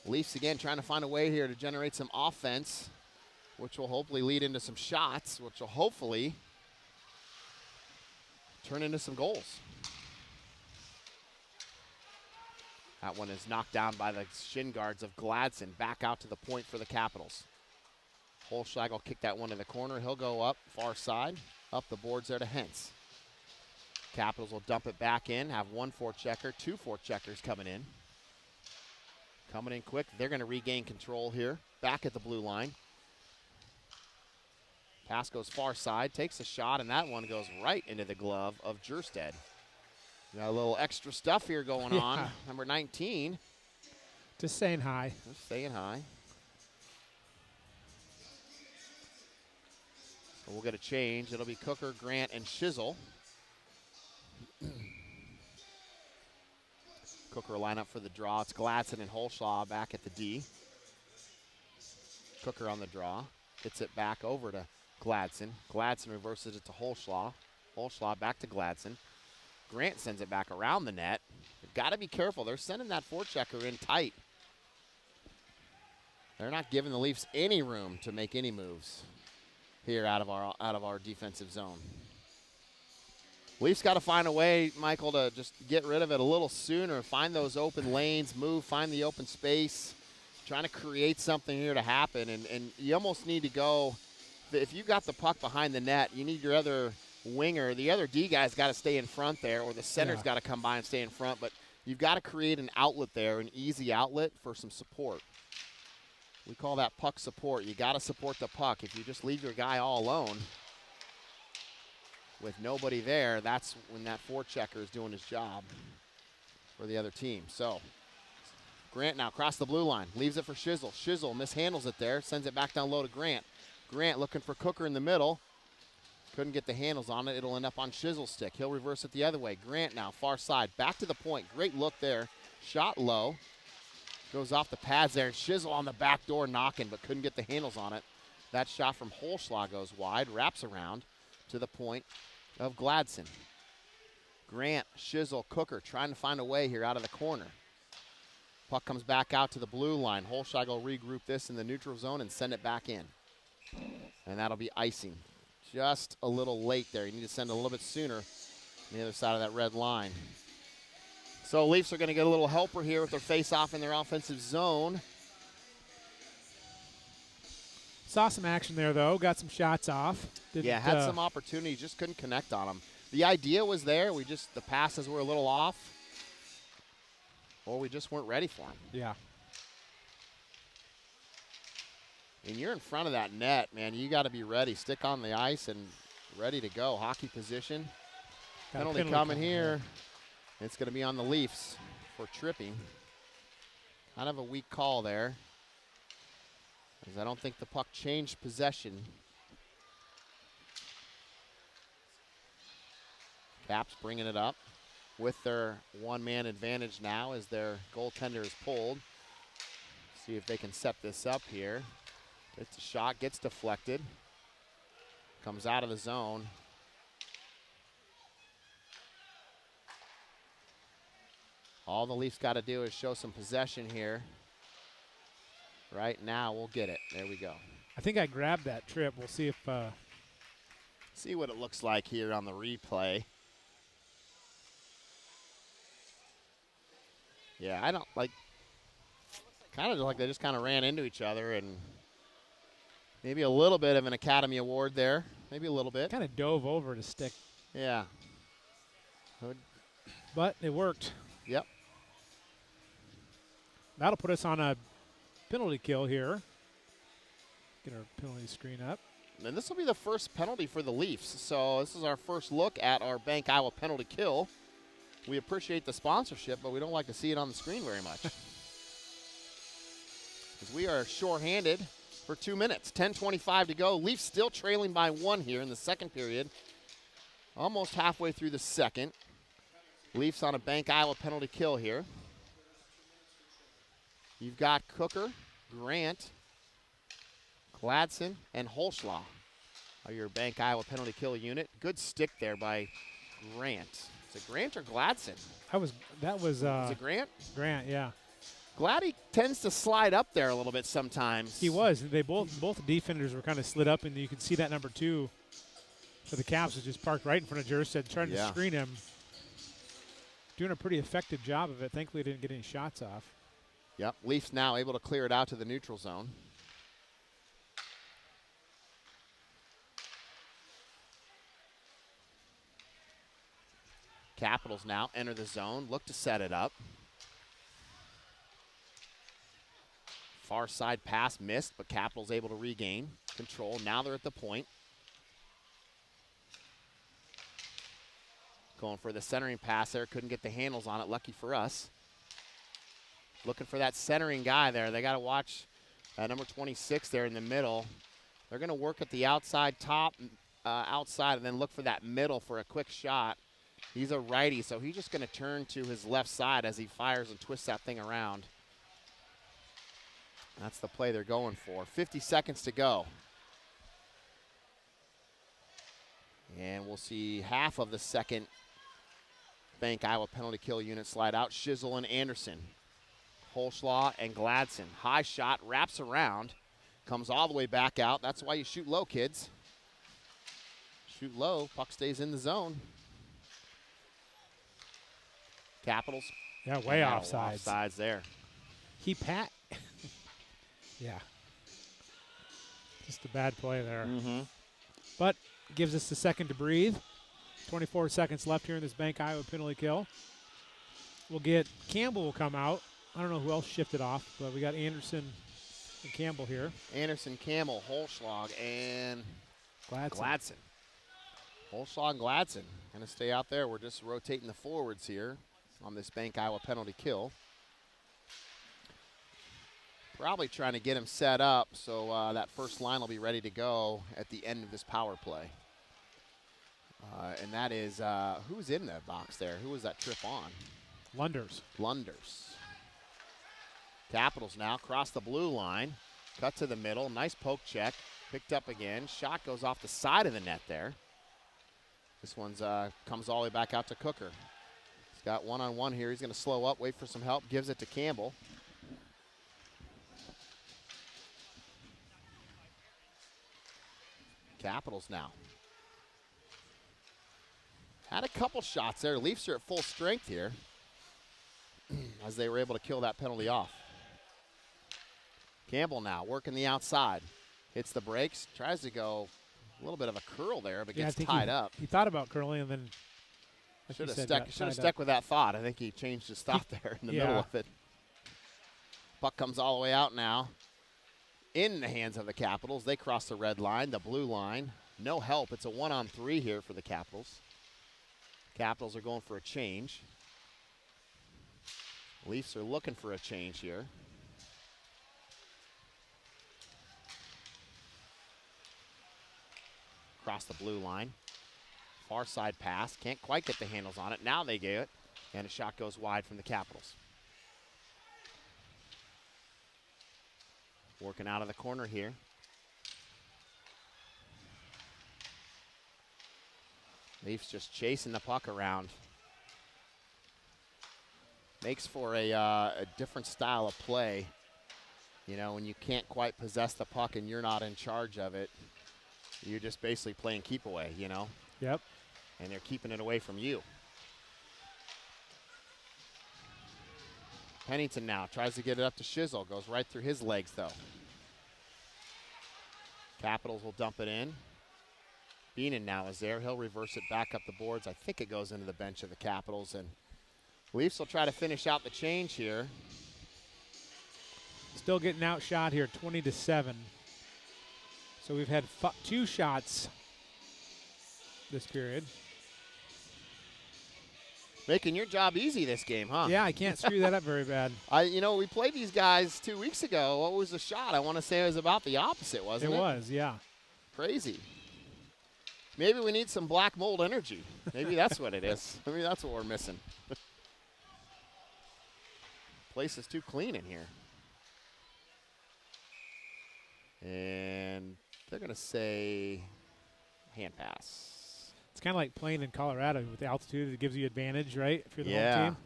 Leafs again trying to find a way here to generate some offense, which will hopefully lead into some shots, which will hopefully turn into some goals. That one is knocked down by the shin guards of Gladson. Back out to the point for the Capitals. Holschlag will kick that one to the corner. He'll go up far side. Up the boards there to Hentz. Capitals will dump it back in, have one forechecker, two forecheckers coming in. Coming in quick. They're going to regain control here. Back at the blue line. Pass goes far side, takes a shot, and that one goes right into the glove of Jerstead. Got a little extra stuff here going on. Number 19. Just saying hi. Just saying hi. So we'll get a change. It'll be Cooker, Grant, and Shizzle. Cooker will line up for the draw. It's Gladson and Holshaw back at the D. Cooker on the draw. Gets it back over to Gladson. Gladson reverses it to Holshaw. Holshaw back to Gladson. Grant sends it back around the net. They've got to be careful. They're sending that forechecker in tight. They're not giving the Leafs any room to make any moves here out of our defensive zone. Leafs got to find a way, Michael, to just get rid of it a little sooner, find those open lanes, move, find the open space, trying to create something here to happen. And you almost need to go, if you got the puck behind the net, you need your other winger, the other D guy's got to stay in front there, or the center's got to come by and stay in front. But you've got to create an outlet there, an easy outlet for some support. We call that puck support. You got to support the puck. If you just leave your guy all alone with nobody there, that's when that forechecker is doing his job for the other team. So Grant now across the blue line, leaves it for Shizzle. Shizzle mishandles it there, sends it back down low to Grant. Grant looking for Cooker in the middle. Couldn't get the handles on it. It'll end up on Shizzle's stick. He'll reverse it the other way. Grant now far side, back to the point. Great look there. Shot low. Goes off the pads there. Shizzle on the back door knocking, but couldn't get the handles on it. That shot from Holschlag goes wide, wraps around to the point of Gladson. Grant, Shizzle, Cooker trying to find a way here out of the corner. Puck comes back out to the blue line. Holschlag will regroup this in the neutral zone and send it back in. And that'll be icing. Just a little late there. You need to send it a little bit sooner on the other side of that red line. So Leafs are going to get a little helper here with their face-off in their offensive zone. Saw some action there, though. Got some shots off. Had some opportunities. Just couldn't connect on them. The idea was there. The passes were a little off. Or we just weren't ready for them. Yeah. And you're in front of that net, man. You got to be ready. Stick on the ice and ready to go. Hockey position. Penalty coming here. It's going to be on the Leafs for tripping. Kind of a weak call there, as I don't think the puck changed possession. Caps bringing it up with their one-man advantage now as their goaltender is pulled. See if they can set this up here. Gets a shot, gets deflected. Comes out of the zone. All the Leafs got to do is show some possession here. Right now, we'll get it. There we go. I think I grabbed that trip. We'll see if See what it looks like here on the replay. Yeah, I don't like, kind of like they just kind of ran into each other, and maybe a little bit of an Academy Award there. Maybe a little bit. kind of dove over to stick. Yeah. But it worked. Yep. That'll put us on a penalty kill here. Get our penalty screen up. And this will be the first penalty for the Leafs. So this is our first look at our Bank Iowa penalty kill. We appreciate the sponsorship, but we don't like to see it on the screen very much. Because we are shorthanded for 2 minutes. 10:25 to go. Leafs still trailing by 1 here in the second period. Almost halfway through the second. Leafs on a Bank Iowa penalty kill here. You've got Cooker, Grant, Gladson, and Holschlaw are your Bank Iowa penalty kill unit. Good stick there by Grant. Is it Grant or Gladson? That was Is it Grant? Grant, yeah. Gladdy tends to slide up there a little bit sometimes. He was. They both defenders were kind of slid up, and you could see that number 2 for the Caps was just parked right in front of Jerstead, trying to screen him. Doing a pretty effective job of it. Thankfully, didn't get any shots off. Yep, Leafs now able to clear it out to the neutral zone. Capitals now enter the zone, look to set it up. Far side pass missed, but Capitals able to regain control. Now they're at the point. Going for the centering pass there, couldn't get the handles on it, lucky for us. Looking for that centering guy there. They got to watch number 26 there in the middle. They're going to work at the outside top, outside, and then look for that middle for a quick shot. He's a righty, so he's just going to turn to his left side as he fires and twists that thing around. That's the play they're going for. 50 seconds to go. And we'll see half of the second Bank Iowa penalty kill unit slide out. Shizzle and Anderson. Holschlaw and Gladson. High shot, wraps around, comes all the way back out. That's why you shoot low, kids. Shoot low, puck stays in the zone. Capitals. Yeah, way offsides. Offsides there. Yeah. Just a bad play there. Mm-hmm. But gives us a second to breathe. 24 seconds left here in this Bank Iowa penalty kill. We'll get Campbell will come out. I don't know who else shifted off, but we got Anderson and Campbell here. Anderson, Campbell, Holschlag, and Gladson. Holschlag and Gladson going to stay out there. We're just rotating the forwards here on this Bank Iowa penalty kill. Probably trying to get him set up so that first line will be ready to go at the end of this power play. And that is, who's in the box there? Who was that trip on? Lunders. Capitals now cross the blue line. Cut to the middle. Nice poke check. Picked up again. Shot goes off the side of the net there. This one's comes all the way back out to Cooker. He's got one-on-one here. He's going to slow up, wait for some help. Gives it to Campbell. Capitals now. Had a couple shots there. Leafs are at full strength here as they were able to kill that penalty off. Campbell now working the outside. Hits the brakes. Tries to go a little bit of a curl there, but gets tied up. He thought about curling and then should have stuck with that thought. I think he changed his thought there in the middle of it. Puck comes all the way out now. In the hands of the Capitals. They cross the red line, the blue line. No help. It's a 1-on-3 here for the Capitals. Capitals are going for a change. Leafs are looking for a change here. Across the blue line. Far side pass. Can't quite get the handles on it. Now they get it. And a shot goes wide from the Capitals. Working out of the corner here. Leafs just chasing the puck around. Makes for a different style of play. You know, when you can't quite possess the puck and you're not in charge of it, you're just basically playing keep away, you know? Yep. And they're keeping it away from you. Pennington now tries to get it up to Shizzle. Goes right through his legs, though. Capitals will dump it in. Beenan now is there. He'll reverse it back up the boards. I think it goes into the bench of the Capitals. And Leafs will try to finish out the change here. Still getting outshot here, 20-7. So we've had 2 shots this period. Making your job easy this game, huh? Yeah, I can't screw that up very bad. You know, we played these guys 2 weeks ago. What was the shot? I want to say it was about the opposite, wasn't it? It was, yeah. Crazy. Maybe we need some black mold energy. Maybe that's what it is. Maybe that's what we're missing. Place is too clean in here. And they're going to say hand pass. It's kind of like playing in Colorado with the altitude. It gives you advantage, right, if you're the home team.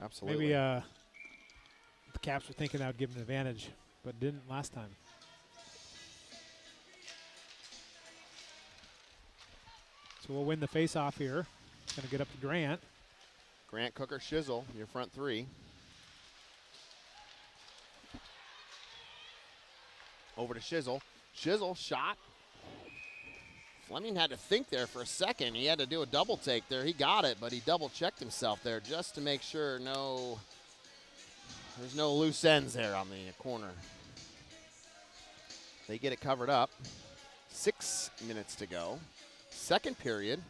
Absolutely. Maybe the Caps were thinking that would give them an advantage, but didn't last time. So we'll win the face-off here. Going to get up to Grant. Grant, Cooker, Shizzle, your front three. Over to Shizzle. Shizzle, shot. Fleming had to think there for a second. He had to do a double take there. He got it, but he double-checked himself there just to make sure there's no loose ends there on the corner. They get it covered up. 6 minutes to go. Second period.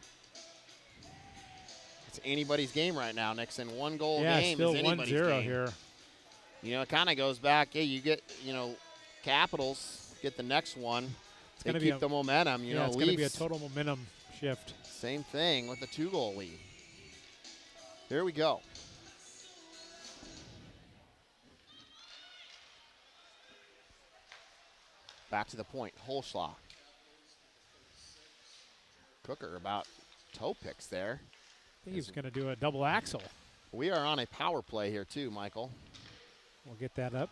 It's anybody's game right now. Next in one-goal game still is anybody's 1-0 game. here. You know, it kind of goes back. Hey, you get, Capitals get the next one. They keep the momentum. You know, it's going to be a total momentum shift. Same thing with the 2-goal lead. Here we go. Back to the point. Holschlag. Cooker about toe picks there. I think he's going to do a double axle. We are on a power play here too, Michael. We'll get that up.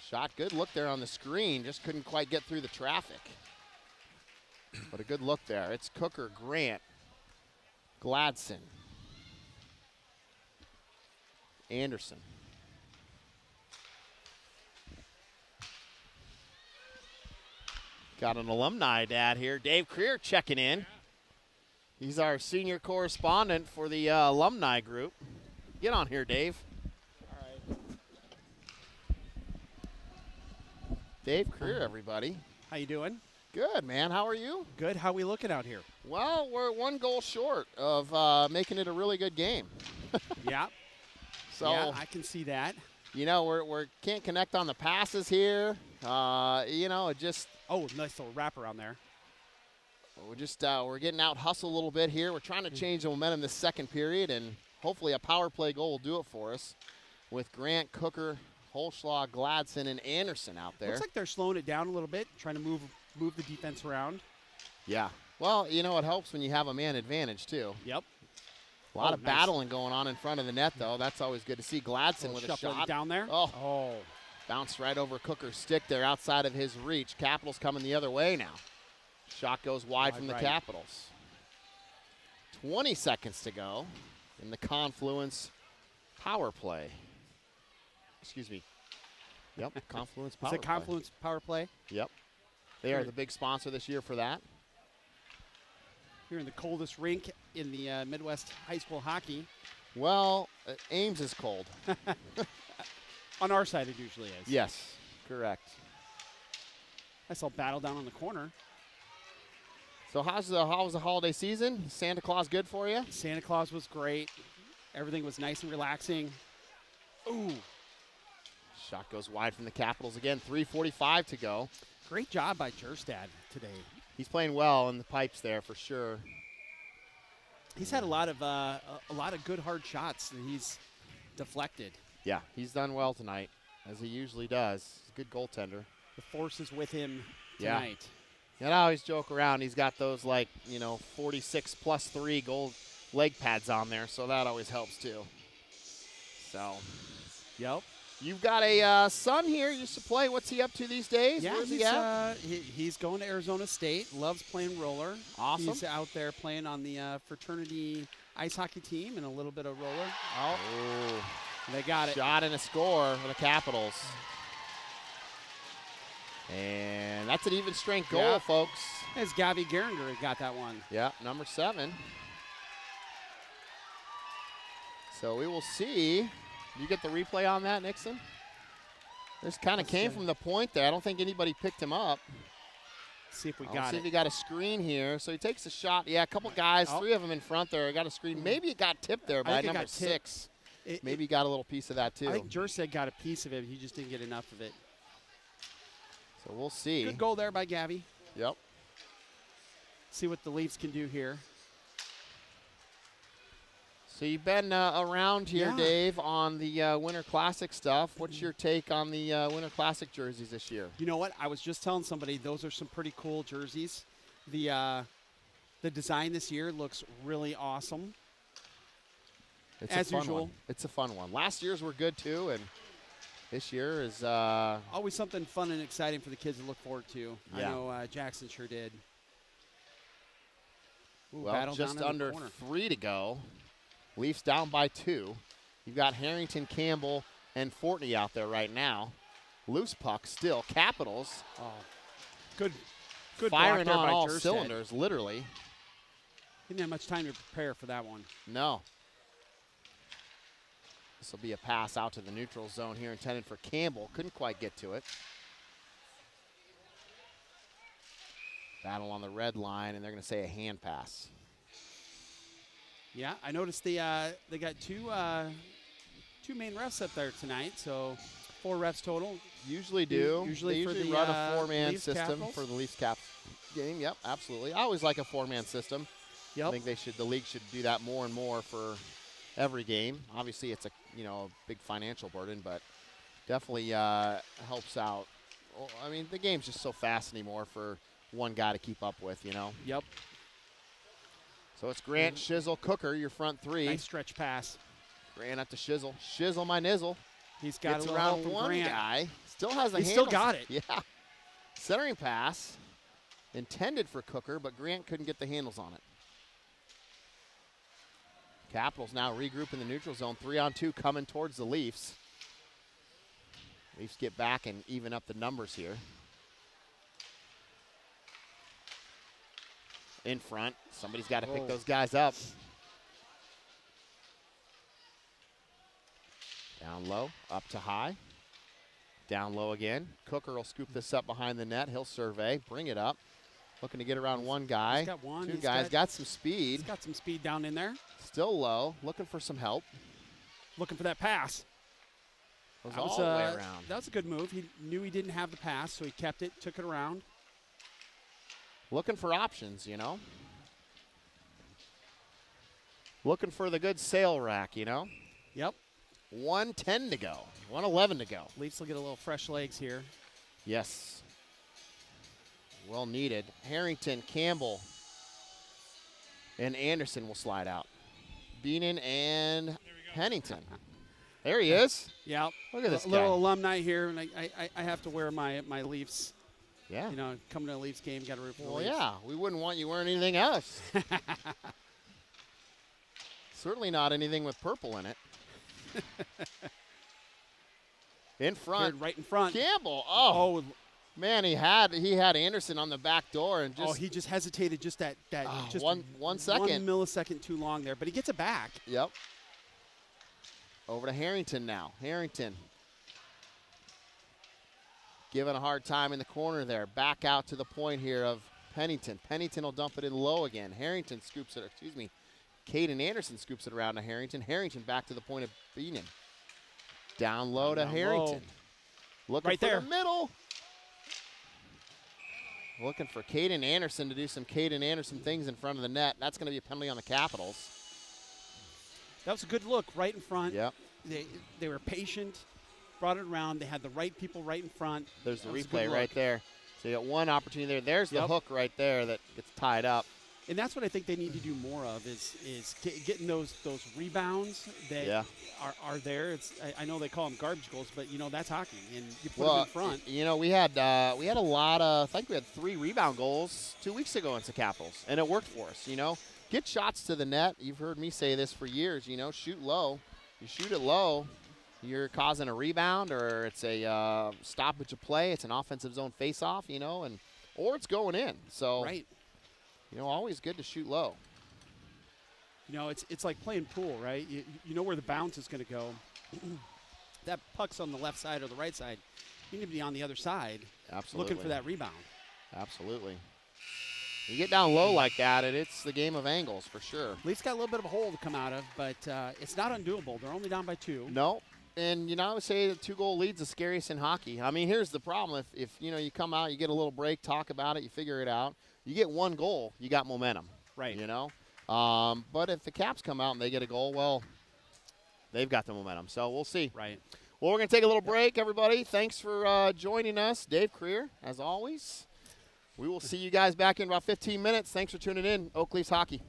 Shot, good look there on the screen. Just couldn't quite get through the traffic. But a good look there. It's Cooker, Grant, Gladson, Anderson. Got an alumni dad here. Dave Creer checking in. He's our senior correspondent for the alumni group. Get on here, Dave. All right. Dave Creer, everybody. How you doing? Good, man. How are you? Good. How we looking out here? Well, we're 1 goal short of making it a really good game. Yeah. So yeah, I can see that. You know, we can't connect on the passes here. It just. Oh, nice little wraparound there. We're getting out hustled a little bit here. We're trying to change the momentum this second period, and hopefully a power play goal will do it for us. With Grant, Cooker, Holschlag, Gladson, and Anderson out there. Looks like they're slowing it down a little bit, trying to move the defense around. Yeah. Well, it helps when you have a man advantage too. Yep. A lot of battling going on in front of the net, though. That's always good to see. Gladson with a shot. Down there. Oh. Bounced right over Cooker's stick there outside of his reach. Capitals coming the other way now. Shot goes wide from the Capitals. 20 seconds to go in the Confluence power play. Excuse me. Yep, Confluence power play. Is it Confluence power play? Yep. They are the big sponsor this year for that. Here in the coldest rink in the Midwest high school hockey. Well, Ames is cold. On our side, it usually is. Yes, correct. I saw battle down on the corner. So how was the holiday season? Santa Claus good for you? Santa Claus was great. Everything was nice and relaxing. Ooh. Shot goes wide from the Capitals again. 3:45 to go. Great job by Jerstad today. He's playing well in the pipes there for sure. He's had a lot of good hard shots that he's deflected. Yeah, he's done well tonight, as he usually does. He's a good goaltender. The force is with him Yeah. tonight. And I always joke around. He's got those, 46 plus 3 gold leg pads on there, so that always helps too. So, Yep. you've got a son here used to play. What's he up to these days? Yeah, Where's he at? he's going to Arizona State. Loves playing roller. Awesome. He's out there playing on the fraternity ice hockey team and a little bit of roller. Oh, They got it. shot and a score for the Capitals. And that's an even strength goal, Yeah. folks. As Gavi Geringer got that one. Yeah, number 7. So we will see. You get the replay on that, Nixon? This kind of came from the point there. I don't think anybody picked him up. See if we Let's got see it. if he got a screen here. So he takes a shot. Yeah, a couple guys, 3 of them in front there. Got a screen. Maybe it got tipped there by think it number got tipped. 6. Maybe he got a little piece of that too. I think Jersey got a piece of it. He just didn't get enough of it. So we'll see. Good goal there by Gavi. Yep. See what the Leafs can do here. So you've been around here, Yeah. Dave, on the Winter Classic stuff. What's your take on the Winter Classic jerseys this year? You know what? I was just telling somebody those are some pretty cool jerseys. The design this year looks really awesome. It's As a fun usual. one. It's a fun one. Last year's were good too, and this year is Always something fun and exciting for the kids to look forward to. Yeah. I know Jackson sure did. Ooh, well, battle just down in the under corner. 3 to go. Leafs down by 2. You've got Harrington, Campbell, and Fortney out there right now. Loose puck still. Capitals Oh, good firing block there on by all Jerstead. cylinders, literally. Didn't have much time to prepare for that one. No. This will be a pass out to the neutral zone here intended for Campbell. Couldn't quite get to it. Battle on the red line, and they're going to say a hand pass. Yeah, I noticed they got two main refs up there tonight, so 4 refs total. Usually do. Usually They for usually the, run a 4-man Leafs system Capitals? for the Leafs Cap game. Yep, absolutely. I always like a 4-man system. Yep. I think the league should do that more and more for every game. Obviously, it's a big financial burden, but definitely helps out. Well, I mean, the game's just so fast anymore for one guy to keep up with, Yep. So it's Grant, Shizzle, Cooker, your front 3. Nice stretch pass. Grant up to Shizzle. Shizzle my nizzle. He's got Gets a little help around from one Grant. guy. Still has the He still handles. got it. Yeah. Centering pass intended for Cooker, but Grant couldn't get the handles on it. Capitals now regroup in the neutral zone. 3-on-2 coming towards the Leafs. Leafs get back and even up the numbers here. In front. Somebody's got to pick those guys up. Down low, up to high. Down low again. Cooker will scoop this up behind the net. He'll survey, bring it up. Looking to get around one guy. He's got one. 2 guys. Got some He's speed. got some speed down in there. Still low. Looking for some help. Looking for that pass. Goes That all was, the way around. That was a good move. He knew he didn't have the pass, so he kept it, took it around. Looking for options, Looking for the good sail rack, Yep. 1:10 to go. 1:11 to go. Leafs will get a little fresh legs here. Yes. Well needed. Harrington, Campbell, and Anderson will slide out. Beenan and Pennington. There he is. Yep. Look at this A little guy. alumni here, and I have to wear my Leafs. Yeah. Coming to a Leafs game, got to root for the Well, Leafs. yeah. We wouldn't want you wearing anything else. Certainly not anything with purple in it. In front. Right in front. Campbell. Oh, Oh, man, he had Anderson on the back door and just he just hesitated just that just 1 second. 1 millisecond too long there, but he gets it back. Yep. Over to Harrington now. Harrington given a hard time in the corner there. Back out to the point here of Pennington. Pennington will dump it in low again. Harrington scoops it. Caden Anderson scoops it around to Harrington. Harrington back to the point of Beenan. Down low to Down Harrington. low. Looking Right for there. the middle. looking for Caden Anderson to do some Caden Anderson things in front of the net. That's going to be a penalty on the Capitals. That was a good look right in front. Yep. They were patient, brought it around. They had the right people right in front. There's the That was a replay good right look. there. So you got one opportunity there. There's the Yep. hook right there that gets tied up. And that's what I think they need to do more of is getting those rebounds that Yeah. are there. I know they call them garbage goals, but that's hockey, and you put them in front. We had a lot of. I think we had 3 rebound goals 2 weeks ago against the Capitals, and it worked for us. Get shots to the net. You've heard me say this for years. Shoot low. You shoot it low, you're causing a rebound, or it's a stoppage of play. It's an offensive zone face-off. Or it's going in. So Right. Always good to shoot low. It's like playing pool, right? You know where the bounce is going to go. That puck's on the left side or the right side. You need to be on the other side, Absolutely. looking for that rebound. Absolutely. You get down low like that, and it's the game of angles for sure. Leafs got a little bit of a hole to come out of, but it's not undoable. They're only down by 2. No. And, I would say the 2-goal lead's the scariest in hockey. I mean, here's the problem. If you come out, you get a little break, talk about it, you figure it out. You get 1 goal, you got momentum. Right. But if the Caps come out and they get a goal, well, they've got the momentum. So we'll see. Right. Well, we're going to take a little break, everybody. Thanks for joining us. Dave Creer, as always. We will see you guys back in about 15 minutes. Thanks for tuning in. Oak Leafs Hockey.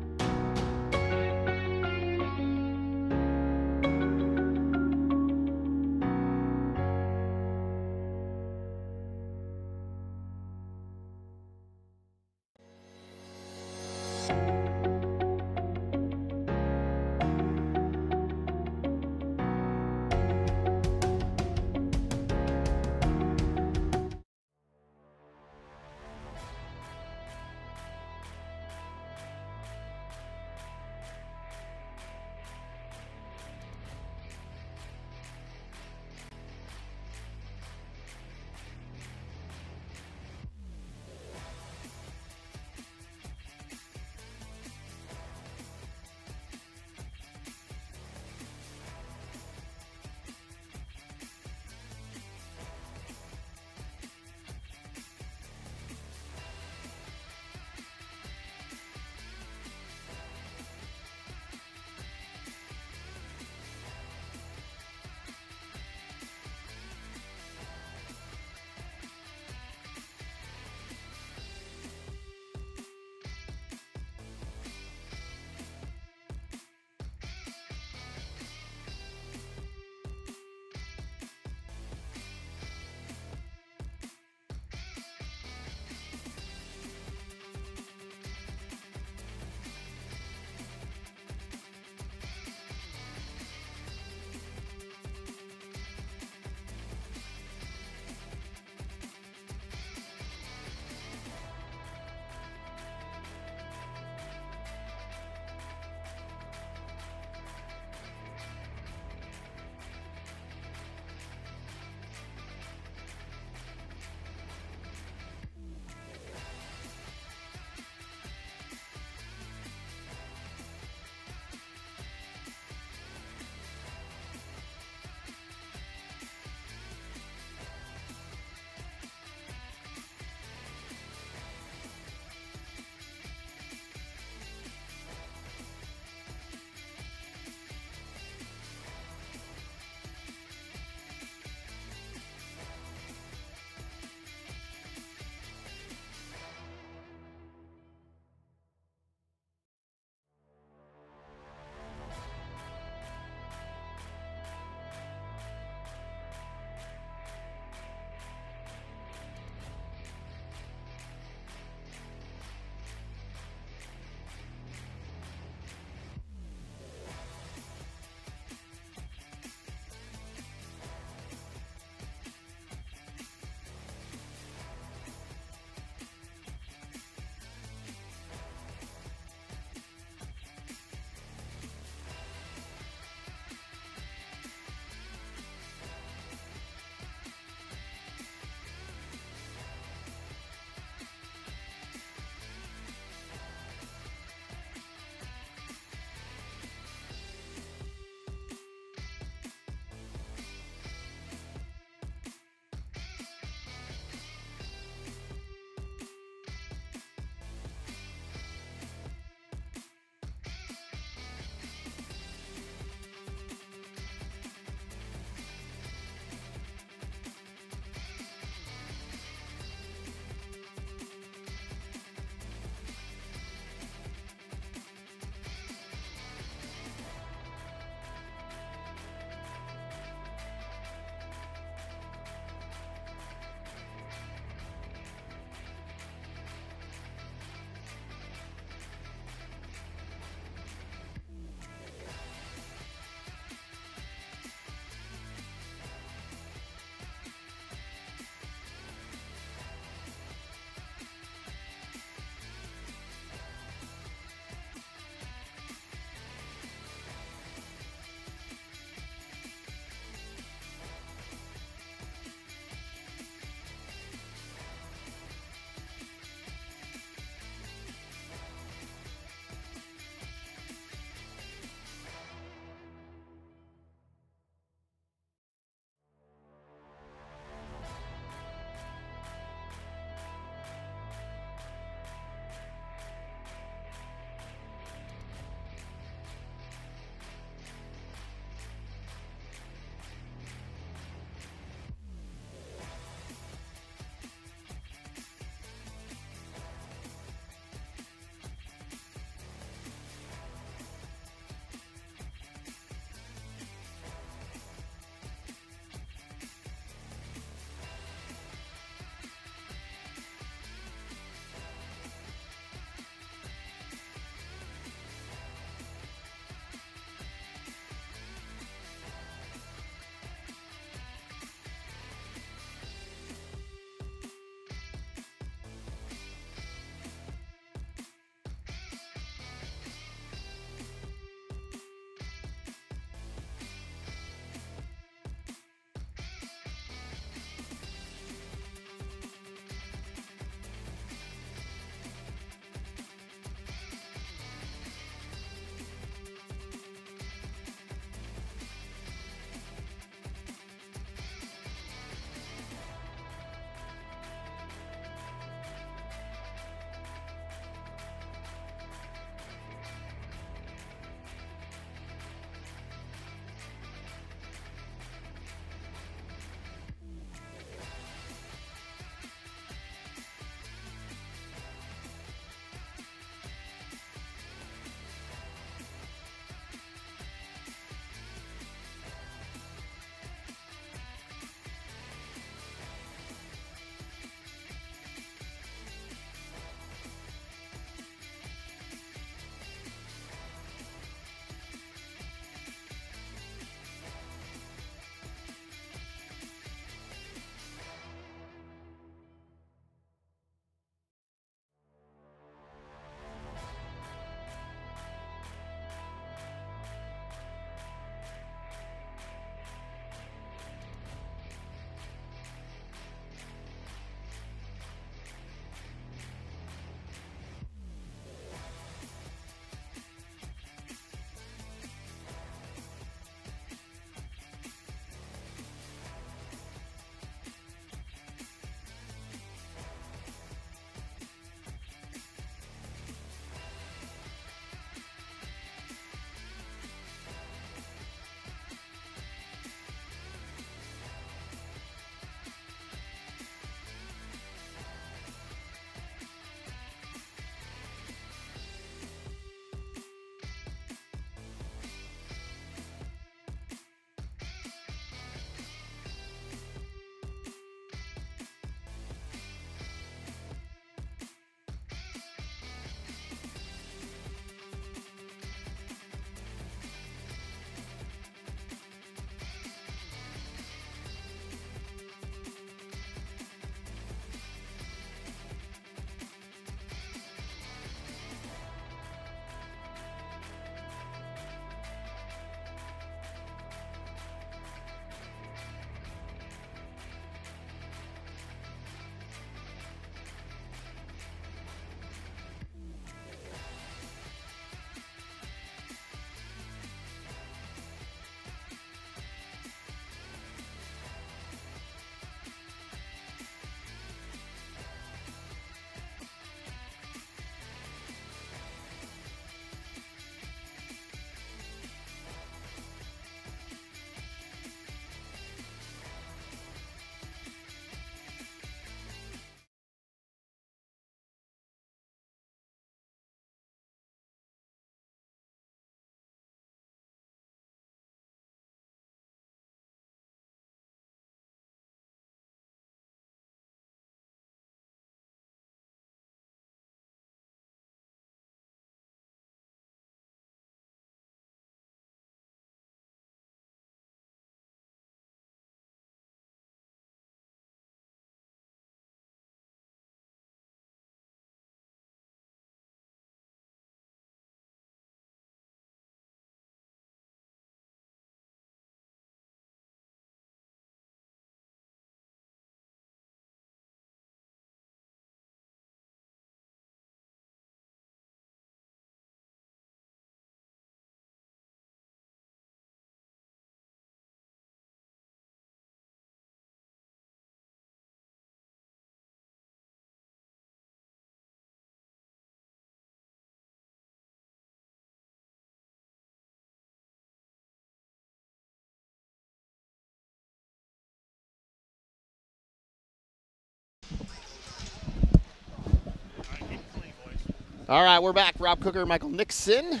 All right, we're back. Rob Cooker, Michael Nixon.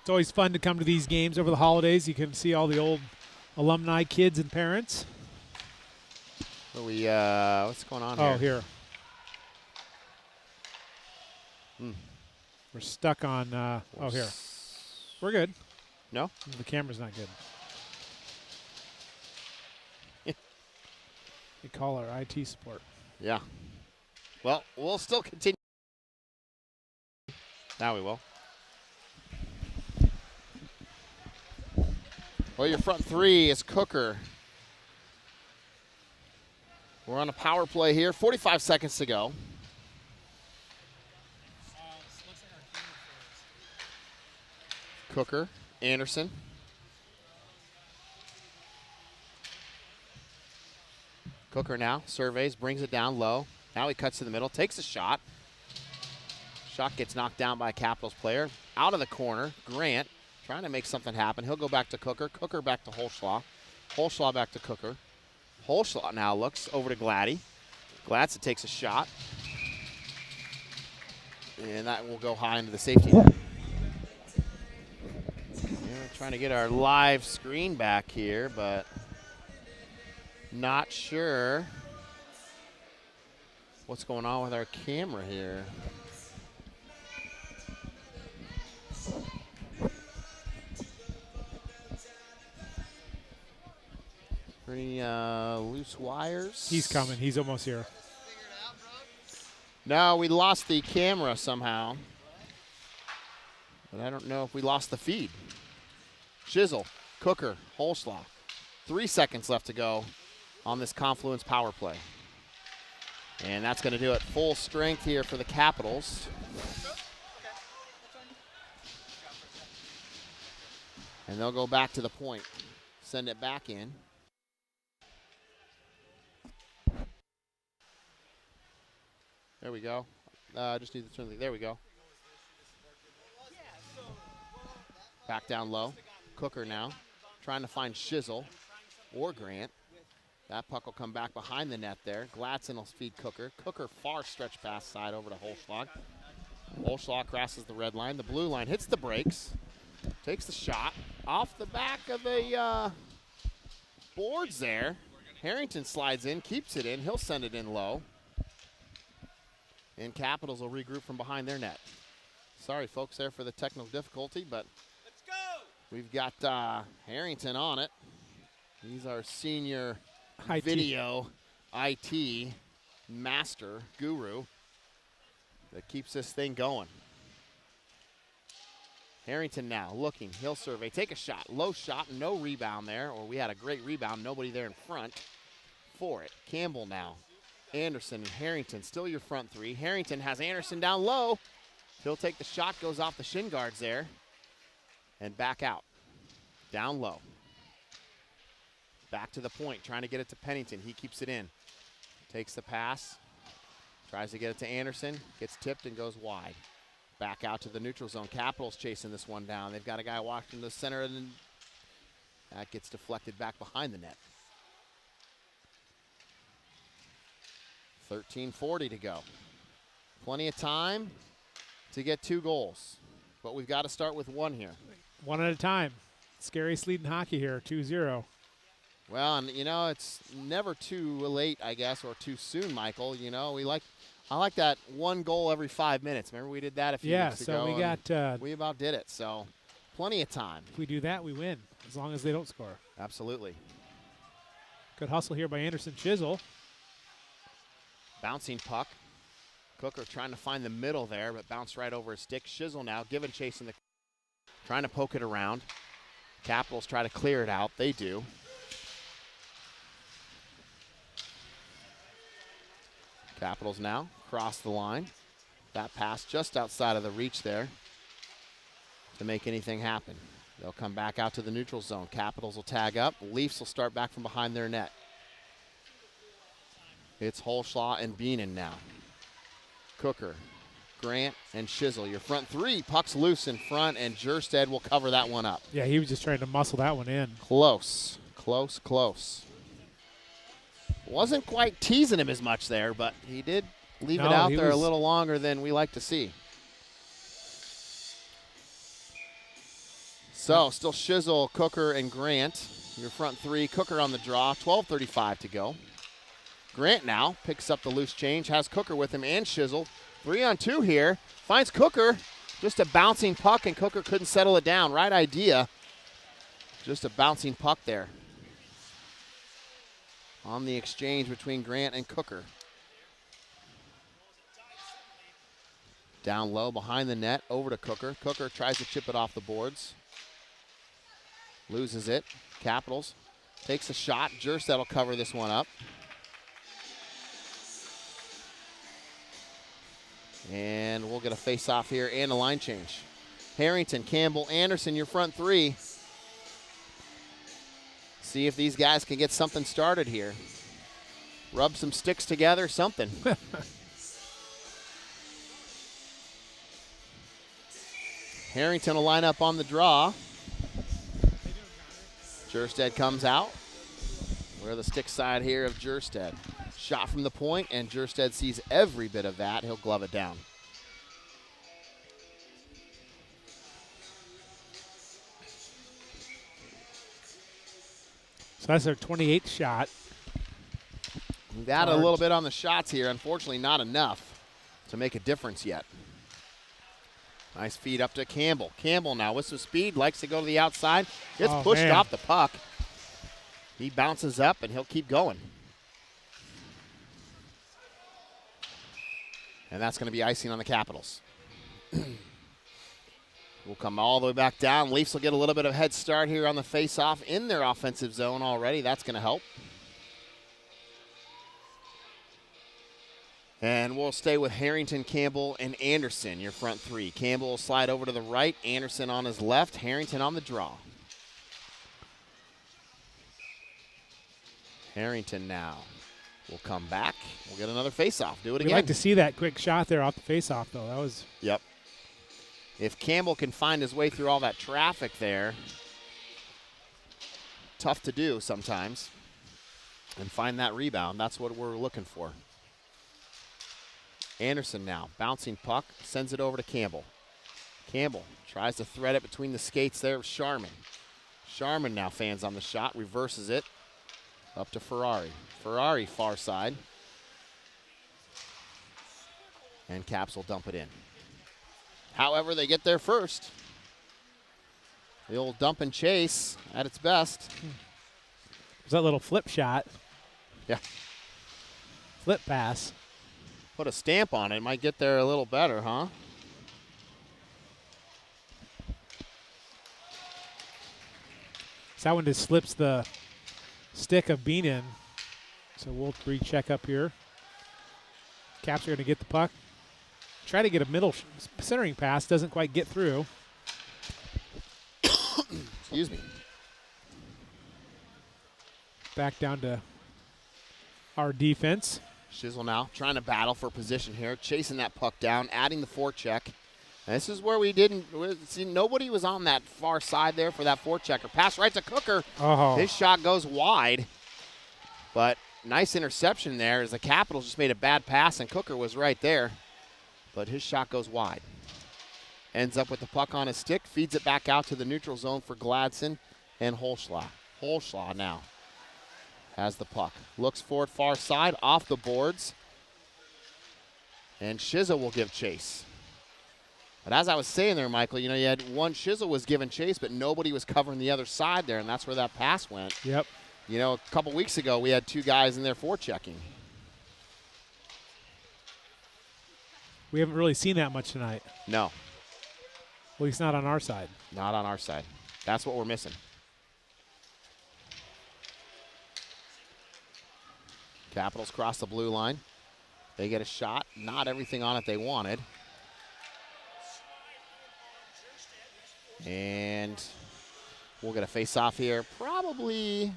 It's always fun to come to these games over the holidays. You can see all the old alumni kids and parents. What's going on here? Oh, here. We're stuck on, here. We're good. No? The camera's not good. You call our IT support. Yeah. Well, we'll still continue. Now we will. Well, your front three is Cooker. We're on a power play here. 45 seconds to go. Cooker, Anderson. Cooker now surveys, brings it down low. Now he cuts to the middle, takes a shot. Shot gets knocked down by a Capitals player. Out of the corner, Grant trying to make something happen. He'll go back to Cooker. Cooker back to Holschlaw. Holschlaw back to Cooker. Holschlaw now looks over to Gladdy. Gladson takes a shot. And that will go high into the safety net. We're trying to get our live screen back here, but not sure what's going on with our camera here. Any loose wires? He's coming. He's almost here. No, we lost the camera somehow. But I don't know if we lost the feed. Shizzle, Cooker, Holschlaw. 3 seconds left to go on this Confluence power play. And that's going to do it full strength here for the Capitals. And they'll go back to the point. Send it back in. There we go. Just need to turn the, there we go. Back down low. Cooker now trying to find Shizzle or Grant. That puck will come back behind the net there. Gladson will feed Cooker. Cooker far stretch pass side over to Holschlag. Holschlag crosses the red line. The blue line hits the brakes. Takes the shot off the back of the boards there. Harrington slides in, keeps it in. He'll send it in low. And Capitals will regroup from behind their net. Sorry, folks, there for the technical difficulty, but let's go. We've got Harrington on it. He's our senior video IT master guru that keeps this thing going. Harrington now looking. He'll survey. Take a shot. Low shot. No rebound there. Or we had a great rebound. Nobody there in front for it. Campbell now. Anderson and Harrington, still your front three. Harrington has Anderson down low. He'll take the shot, goes off the shin guards there, and back out. Down low. Back to the point, trying to get it to Pennington. He keeps it in. Takes the pass, tries to get it to Anderson, gets tipped and goes wide. Back out to the neutral zone. Capitals chasing this one down. They've got a guy walking to the center, and that gets deflected back behind the net. 13:40 to go. Plenty of time to get 2 goals, but we've got to start with 1 here. One at a time. Scariest lead in hockey here, 2-0. Well, and you know, it's never too late, I guess, or too soon, Michael. You know, I like that 1 goal every 5 minutes. Remember we did that a few weeks ago? Yeah, so we got we about did it. So plenty of time. If we do that, we win, as long as they don't score. Absolutely. Good hustle here by Anderson Chisel. Bouncing puck. Cooker trying to find the middle there, but bounced right over his stick. Shizzle now giving chase in the, trying to poke it around. Capitals try to clear it out. They do. Capitals now cross the line. That pass just outside of the reach there to make anything happen. They'll come back out to the neutral zone. Capitals will tag up. Leafs will start back from behind their net. It's Holschlaw and Beenan now. Cooker, Grant, and Shizzle. Your front three. Puck's loose in front, and Jerstead will cover that one up. Yeah, he was just trying to muscle that one in. Close, close, close. Wasn't quite teasing him as much there, but he did leave No, it out he there a was- little longer than we like to see. So, still Shizzle, Cooker, and Grant. Your front three. Cooker on the draw. 12:35 to go. Grant now picks up the loose change. Has Cooker with him and Shizzle. 3-on-2 here. Finds Cooker. Just a bouncing puck, and Cooker couldn't settle it down. Right idea. Just a bouncing puck there. On the exchange between Grant and Cooker. Down low behind the net. Over to Cooker. Cooker tries to chip it off the boards. Loses it. Capitals takes a shot. Jerstead will cover this one up. And we'll get a face-off here and a line change. Harrington, Campbell, Anderson, your front three. See if these guys can get something started here. Rub some sticks together, something. Harrington will line up on the draw. Jerstead comes out. We're the stick side here of Jerstead. Shot from the point, and Jerstead sees every bit of that. He'll glove it down. So that's their 28th shot. We've added a little bit on the shots here. Unfortunately, not enough to make a difference yet. Nice feed up to Campbell. Campbell now with some speed, likes to go to the outside. Gets pushed off the puck. He bounces up, and he'll keep going. And that's going to be icing on the Capitals. We'll come all the way back down. Leafs will get a little bit of a head start here on the face-off in their offensive zone already. That's going to help. And we'll stay with Harrington, Campbell, and Anderson, your front three. Campbell will slide over to the right. Anderson on his left. Harrington on the draw. Harrington now will come back. We'll get another face-off. Do it We'd again. like to see that quick shot there off the face-off, though. That was Yep. If Campbell can find his way through all that traffic there, tough to do sometimes, and find that rebound. That's what we're looking for. Anderson now, bouncing puck, sends it over to Campbell. Campbell tries to thread it between the skates there of Sharman. Sharman now fans on the shot, reverses it up to Ferrari. Ferrari far side. And Caps will dump it in. However, they get there first. The old dump and chase at its best. There's that little flip shot. Yeah. Flip pass. Put a stamp on it. Might get there a little better, huh? So that one just slips the stick of Beenan. So we'll recheck up here. Caps are going to get the puck. Try to get a middle centering pass. Doesn't quite get through. Excuse me. Back down to our defense. Shizzle now trying to battle for position here, chasing that puck down, adding the forecheck. And this is where we didn't see, nobody was on that far side there for that forechecker. Pass right to Cooker. Oh. His shot goes wide, but nice interception there as the Capitals just made a bad pass and Cooker was right there, but his shot goes wide. Ends up with the puck on his stick, feeds it back out to the neutral zone for Gladson and Holschlag. Holschlag now has the puck. Looks for it far side, off the boards. And Shizzle will give chase. But as I was saying there, Michael, you had one Shizzle was giving chase, but nobody was covering the other side there, and that's where that pass went. Yep. A couple weeks ago, we had two guys in there forechecking. We haven't really seen that much tonight. No, At least not on our side. not on our side. That's what we're missing. Capitals cross the blue line. They get a shot. Not everything on it they wanted. And we'll get a face-off here, probably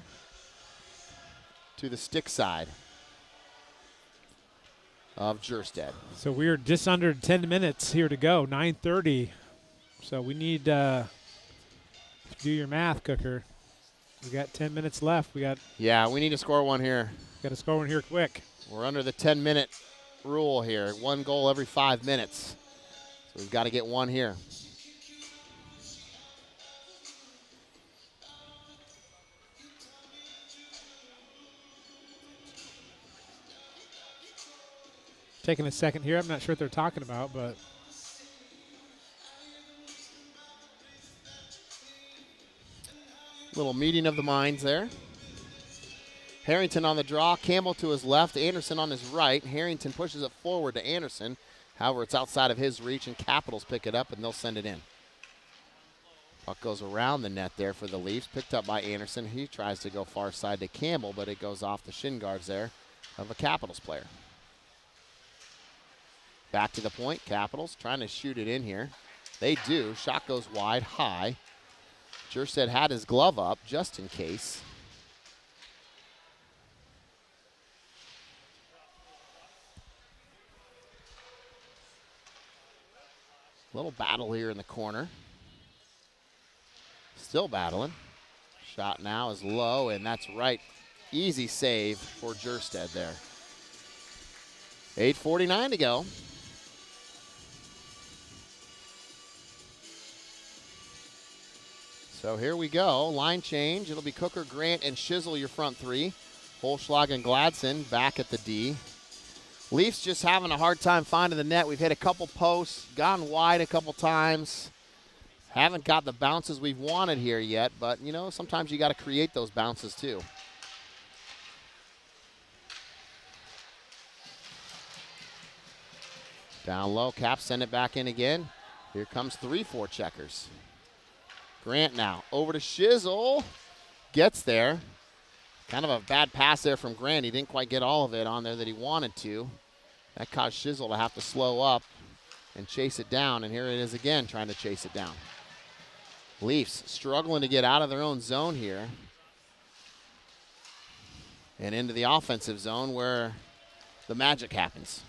to the stick side of Jerstead. So we're just under 10 minutes here to go, 9:30. So we need do your math, Cooker. We got 10 minutes left. We got Yeah, we need to score one here. to score one here quick. We're under the 10-minute rule here. 1 goal every 5 minutes. So we've got to get one here. Taking a second here. I'm not sure what they're talking about, but Little meeting of the minds there. Harrington on the draw. Campbell to his left. Anderson on his right. Harrington pushes it forward to Anderson. However, it's outside of his reach, and Capitals pick it up, and they'll send it in. Puck goes around the net there for the Leafs. Picked up by Anderson. He tries to go far side to Campbell, but it goes off the shin guards there of a Capitals player. Back to the point. Capitals trying to shoot it in here. They do. Shot goes wide, high. Jerstead had his glove up just in case. Little battle here in the corner. Still battling. Shot now is low, and that's right. Easy save for Jerstead there. 8:49 to go. So here we go. Line change. It'll be Cooker, Grant, and Shizzle your front three. Holschlag and Gladson back at the D. Leafs just having a hard time finding the net. We've hit a couple posts, gone wide a couple times. Haven't got the bounces we've wanted here yet, but, you know, sometimes you got to create those bounces too. Down low, Caps send it back in again. Here comes 3-4 checkers. Grant now, over to Shizzle. Gets there. Kind of a bad pass there from Grant. He didn't quite get all of it on there that he wanted to. That caused Shizzle to have to slow up and chase it down, and here it is again trying to chase it down. Leafs struggling to get out of their own zone here and into the offensive zone where the magic happens.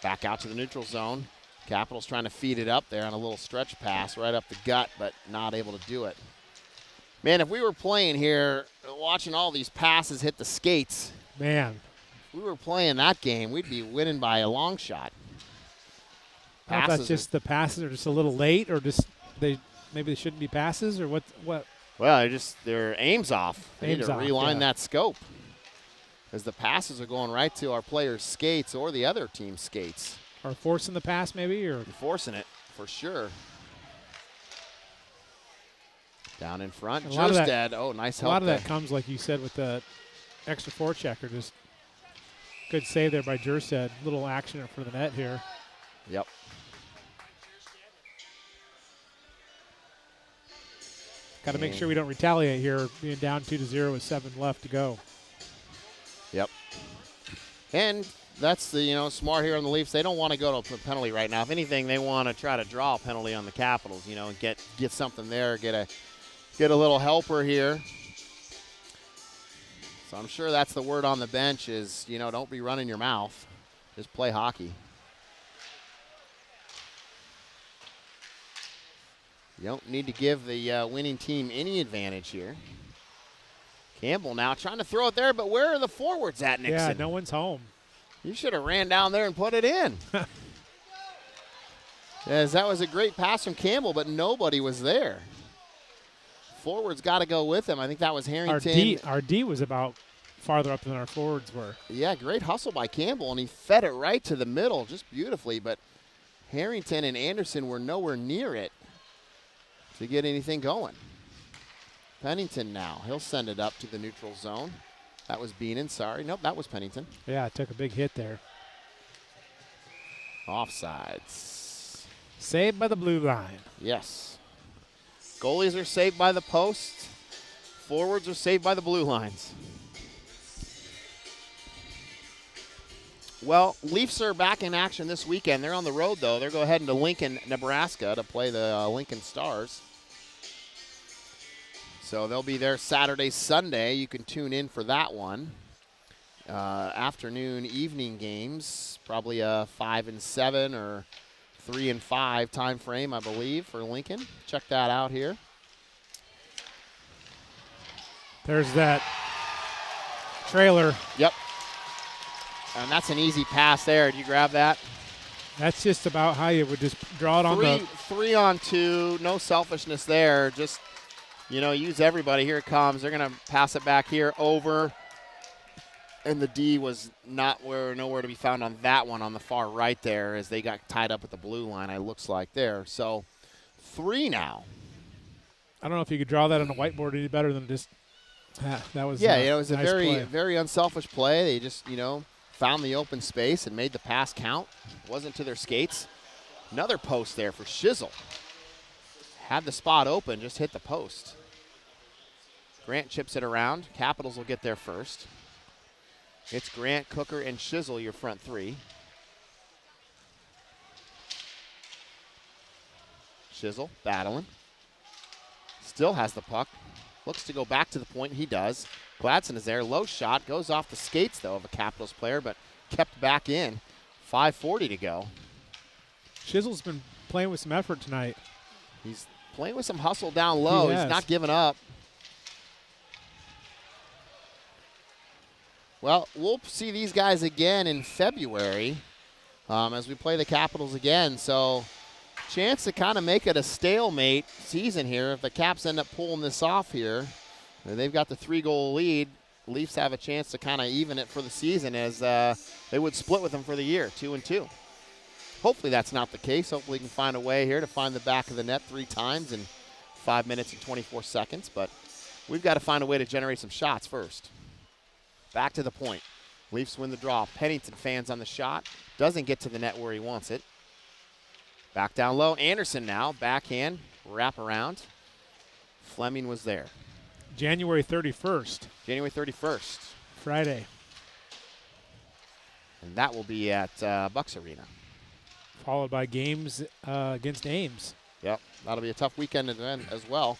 Back out to the neutral zone. Capitals trying to feed it up there on a little stretch pass right up the gut, but not able to do it. Man, if we were playing here, watching all these passes hit the skates, man, if we were playing that game, we'd be winning by a long shot. I don't know if that's just the passes are just a little late, or just maybe they shouldn't be passes, or what? Well, their aim's off. They need to realign yeah. that scope, because the passes are going right to our players' skates or the other team's skates. Or forcing the pass, maybe, or forcing it for sure. Down in front, Jerstead. Nice help. A lot of there. that comes, like you said, with the extra forechecker. Just good save there by Jerstead. Little action in front of the net here. Yep. Got to make sure we don't retaliate here, being down 2-0 with 7 left to go. Yep. And that's the smart here on the Leafs. They don't want to go to a penalty right now. If anything, they want to try to draw a penalty on the Capitals. And get something there, get a little helper here. So I'm sure that's the word on the bench is don't be running your mouth, just play hockey. You don't need to give the winning team any advantage here. Campbell now trying to throw it there, but where are the forwards at, Nixon? Yeah, no one's home. You should have ran down there and put it in. As that was a great pass from Campbell, but nobody was there. Forwards got to go with him. I think that was Harrington. Our D was about farther up than our forwards were. Yeah, great hustle by Campbell, and he fed it right to the middle just beautifully, but Harrington and Anderson were nowhere near it to get anything going. Pennington now. He'll send it up to the neutral zone. That was Beenan, sorry. Nope, that was Pennington. Yeah, it took a big hit there. Offsides. Saved by the blue line. Yes. Goalies are saved by the post. Forwards are saved by the blue lines. Well, Leafs are back in action this weekend. They're on the road, though. They're going heading to Lincoln, Nebraska to play the Lincoln Stars. So they'll be there Saturday, Sunday. You can tune in for that one. Afternoon, evening games, probably a 5 and 7 or 3 and 5 time frame, I believe, for Lincoln. Check that out here. There's that trailer. Yep. And that's an easy pass there. Did you grab that? That's just about how you would just draw it on the. 3 on 2. No selfishness there. Just, use everybody. Here it comes. They're going to pass it back here over. And the D was nowhere to be found on that one on the far right there as they got tied up at the blue line, it looks like there. So 3 now. I don't know if you could draw that on a whiteboard any better than just that was. Yeah, it was nice a play. very unselfish play. They just, found the open space and made the pass count. Wasn't to their skates. Another post there for Shizzle. Had the spot open, just hit the post. Grant chips it around. Capitals will get there first. It's Grant, Cooker, and Shizzle, your front 3. Shizzle battling. Still has the puck. Looks to go back to the point. He does. Gladson is there. Low shot. Goes off the skates, though, of a Capitals player, but kept back in. 5:40 to go. Shizzle's been playing with some effort tonight. He's playing with some hustle down low. He He's has. not giving up. Well, we'll see these guys again in February as we play the Capitals again. So chance to kind of make it a stalemate season here if the Caps end up pulling this off here. They've got the 3-goal lead. Leafs have a chance to kind of even it for the season as they would split with them for the year, 2-2. Hopefully that's not the case. Hopefully we can find a way here to find the back of the net 3 times in 5 minutes and 24 seconds. But we've got to find a way to generate some shots first. Back to the point. Leafs win the draw. Pennington fans on the shot. Doesn't get to the net where he wants it. Back down low. Anderson now. Backhand. Wrap around. Fleming was there. January 31st. January 31st. Friday. And that will be at Bucks Arena. Followed by games against Ames. Yep. That'll be a tough weekend as well.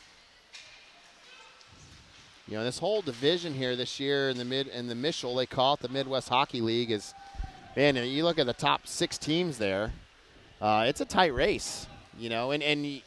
This whole division here this year in the Michel, they call it the Midwest Hockey League, is, man, you look at the top 6 teams there, it's a tight race, and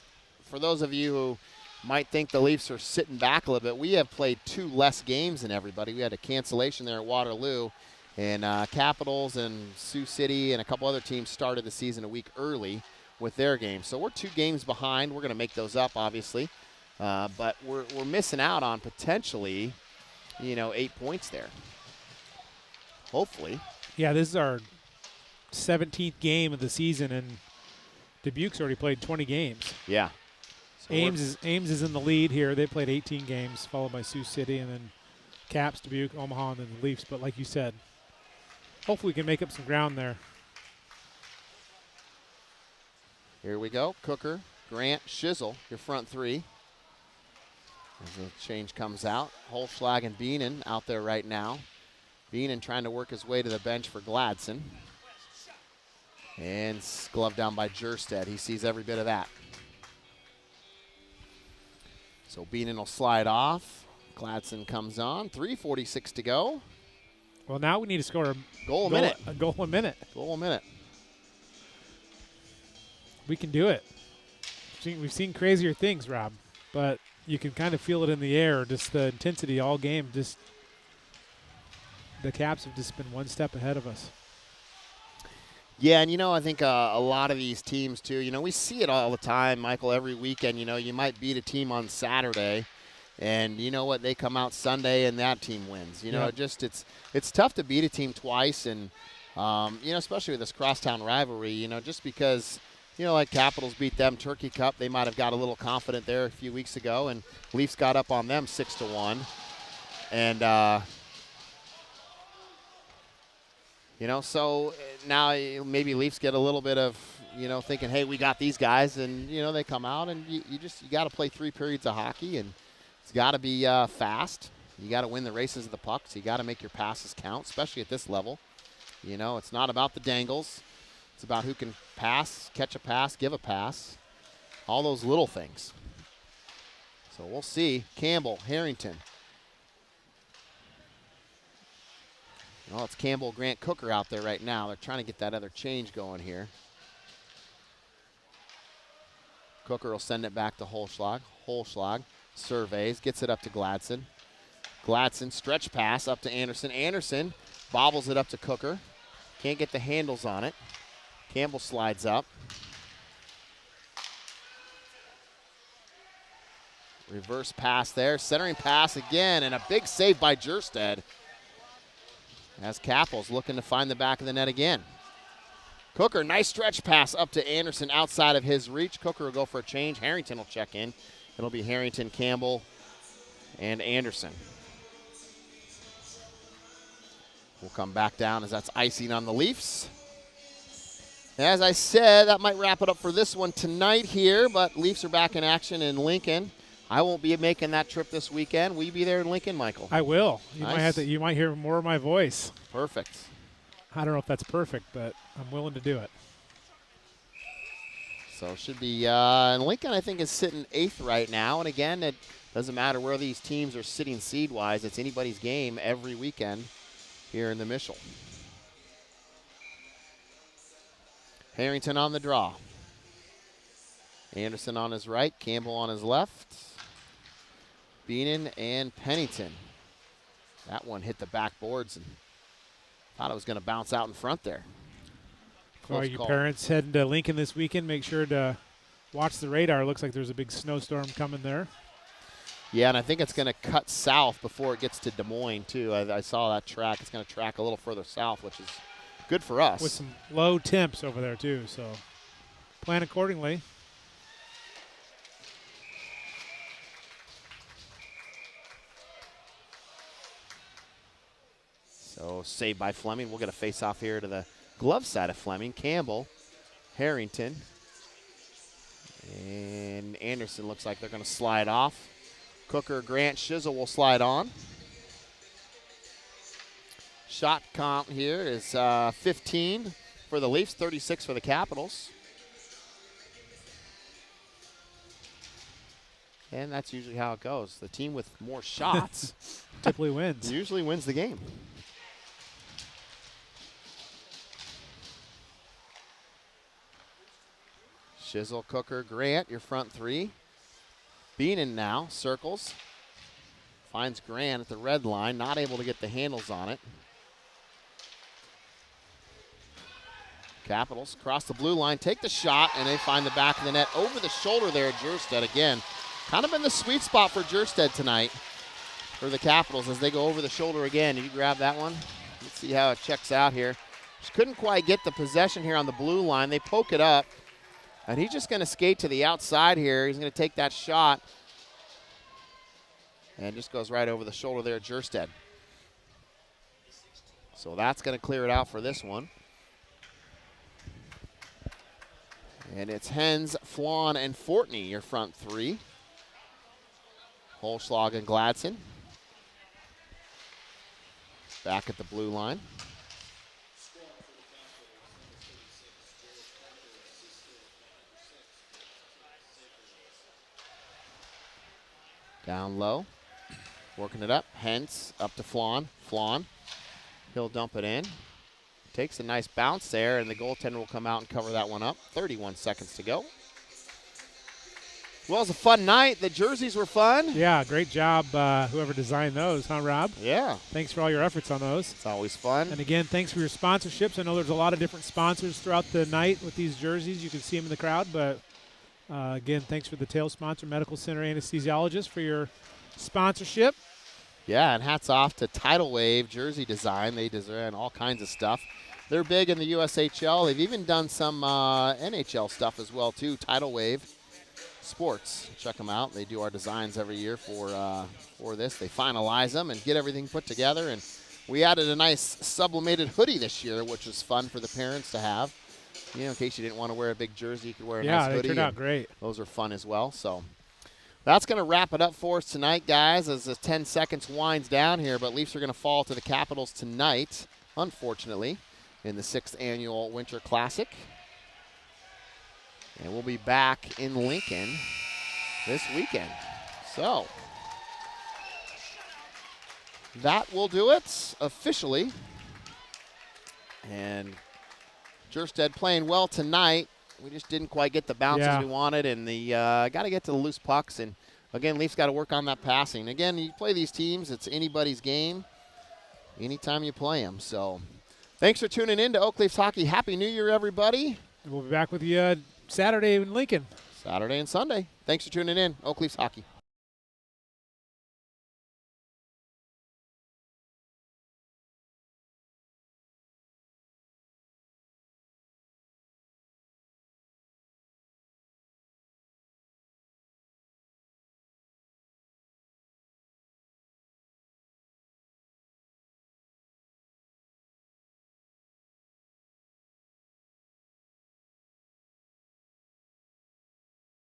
for those of you who might think the Leafs are sitting back a little bit, we have played 2 less games than everybody. We had a cancellation there at Waterloo, and Capitals and Sioux City and a couple other teams started the season a week early with their games. So we're 2 games behind. We're going to make those up, obviously. But we're missing out on potentially, 8 points there. Hopefully. Yeah, this is our 17th game of the season, and Dubuque's already played 20 games. Yeah. So Ames is in the lead here. They played 18 games, followed by Sioux City, and then Caps, Dubuque, Omaha, and then the Leafs. But like you said, hopefully we can make up some ground there. Here we go. Cooker, Grant, Shizzle, your front 3. As the change comes out, Holschlag and Beenan out there right now. Beenan trying to work his way to the bench for Gladson. And gloved down by Jerstead. He sees every bit of that. So Beenan will slide off. Gladson comes on. 3:46 to go. Well, now we need to score a goal a minute. A goal a minute. Goal a minute. We can do it. We've seen crazier things, Rob, but you can kind of feel it in the air, just the intensity all game. Just the Caps have just been one step ahead of us. Yeah, and, I think a lot of these teams, too, we see it all the time, Michael, every weekend. You might beat a team on Saturday, and you know what? They come out Sunday, and that team wins. It's tough to beat a team twice, and, especially with this crosstown rivalry, just because – like Capitals beat them Turkey Cup. They might have got a little confident there a few weeks ago, and Leafs got up on them 6-1. And, so now maybe Leafs get a little bit of, thinking, hey, we got these guys. And, they come out, and you got to play 3 periods of hockey, and it's got to be fast. You got to win the races of the puck, so you got to make your passes count, especially at this level. It's not about the dangles. It's about who can pass, catch a pass, give a pass, all those little things. So we'll see. Campbell, Harrington. Well, it's Campbell, Grant, Cooker out there right now. They're trying to get that other change going here. Cooker will send it back to Holschlag. Holschlag surveys, gets it up to Gladson. Gladson, stretch pass up to Anderson. Anderson bobbles it up to Cooker. Can't get the handles on it. Campbell slides up. Reverse pass there. Centering pass again, and a big save by Jerstead. As Kappel's looking to find the back of the net again. Cooker, nice stretch pass up to Anderson outside of his reach. Cooker will go for a change. Harrington will check in. It'll be Harrington, Campbell, and Anderson. We'll come back down as that's icing on the Leafs. As I said, that might wrap it up for this one tonight here, but Leafs are back in action in Lincoln. I won't be making that trip this weekend. Will you be there in Lincoln, Michael? I will. Nice. You might hear more of my voice. Perfect. I don't know if that's perfect, but I'm willing to do it. So it should be Lincoln, I think, is sitting 8th right now. And again, it doesn't matter where these teams are sitting seed-wise. It's anybody's game every weekend here in the Mitchell. Harrington on the draw. Anderson on his right, Campbell on his left. Beenan and Pennington. That one hit the backboards and thought it was going to bounce out in front there. For all you parents heading to Lincoln this weekend, make sure to watch the radar. Looks like there's a big snowstorm coming there. Yeah, and I think it's going to cut south before it gets to Des Moines, too. I saw that track. It's going to track a little further south, which is good for us. With some low temps over there, too, so plan accordingly. So saved by Fleming. We'll get a face-off here to the glove side of Fleming. Campbell, Harrington, and Anderson looks like they're going to slide off. Cooker, Grant, Shizzle will slide on. Shot count here is 15 for the Leafs, 36 for the Capitals. And that's usually how it goes. The team with more shots typically wins. Usually wins the game. Shizzle, Cooker, Grant, your front three. Beenan now, circles. Finds Grant at the red line, not able to get the handles on it. Capitals cross the blue line, take the shot, and they find the back of the net over the shoulder there at Jerstead again. Kind of in the sweet spot for Jerstead tonight for the Capitals as they go over the shoulder again. Did you grab that one? Let's see how it checks out here. Just couldn't quite get the possession here on the blue line. They poke it up. And he's just going to skate to the outside here. He's going to take that shot. And just goes right over the shoulder there at Jerstead. So that's going to clear it out for this one. And it's Hens, Flawn, and Fortney, your front three. Holschlag and Gladson. Back at the blue line. Down low, working it up. Hens up to Flawn. Flawn, he'll dump it in. Takes a nice bounce there, and the goaltender will come out and cover that one up. 31 seconds to go. Well, it was a fun night. The jerseys were fun. Yeah, great job, whoever designed those, huh, Rob? Yeah. Thanks for all your efforts on those. It's always fun. And again, thanks for your sponsorships. I know there's a lot of different sponsors throughout the night with these jerseys. You can see them in the crowd, but again, thanks for the tail sponsor, Medical Center Anesthesiologist, for your sponsorship. Yeah, and hats off to Tidal Wave Jersey Design. They design all kinds of stuff. They're big in the USHL. They've even done some NHL stuff as well, too. Tidal Wave Sports. Check them out. They do our designs every year for this. They finalize them and get everything put together. And we added a nice sublimated hoodie this year, which was fun for the parents to have. You know, in case you didn't want to wear a big jersey, you could wear a nice hoodie. Yeah, they turned out great. Those are fun as well. So that's going to wrap it up for us tonight, guys, as the 10 seconds winds down here. But Leafs are going to fall to the Capitals tonight, unfortunately, in the 6th Annual Winter Classic. And we'll be back in Lincoln this weekend. So that will do it officially. And Jerstead playing well tonight. We just didn't quite get the bounces we wanted, and the got to get to the loose pucks and again, Leafs got to work on that passing. Again, you play these teams, it's anybody's game anytime you play them. So thanks for tuning in to Oak Leafs Hockey. Happy New Year, everybody. We'll be back with you Saturday in Lincoln. Saturday and Sunday. Thanks for tuning in. Oak Leafs Hockey.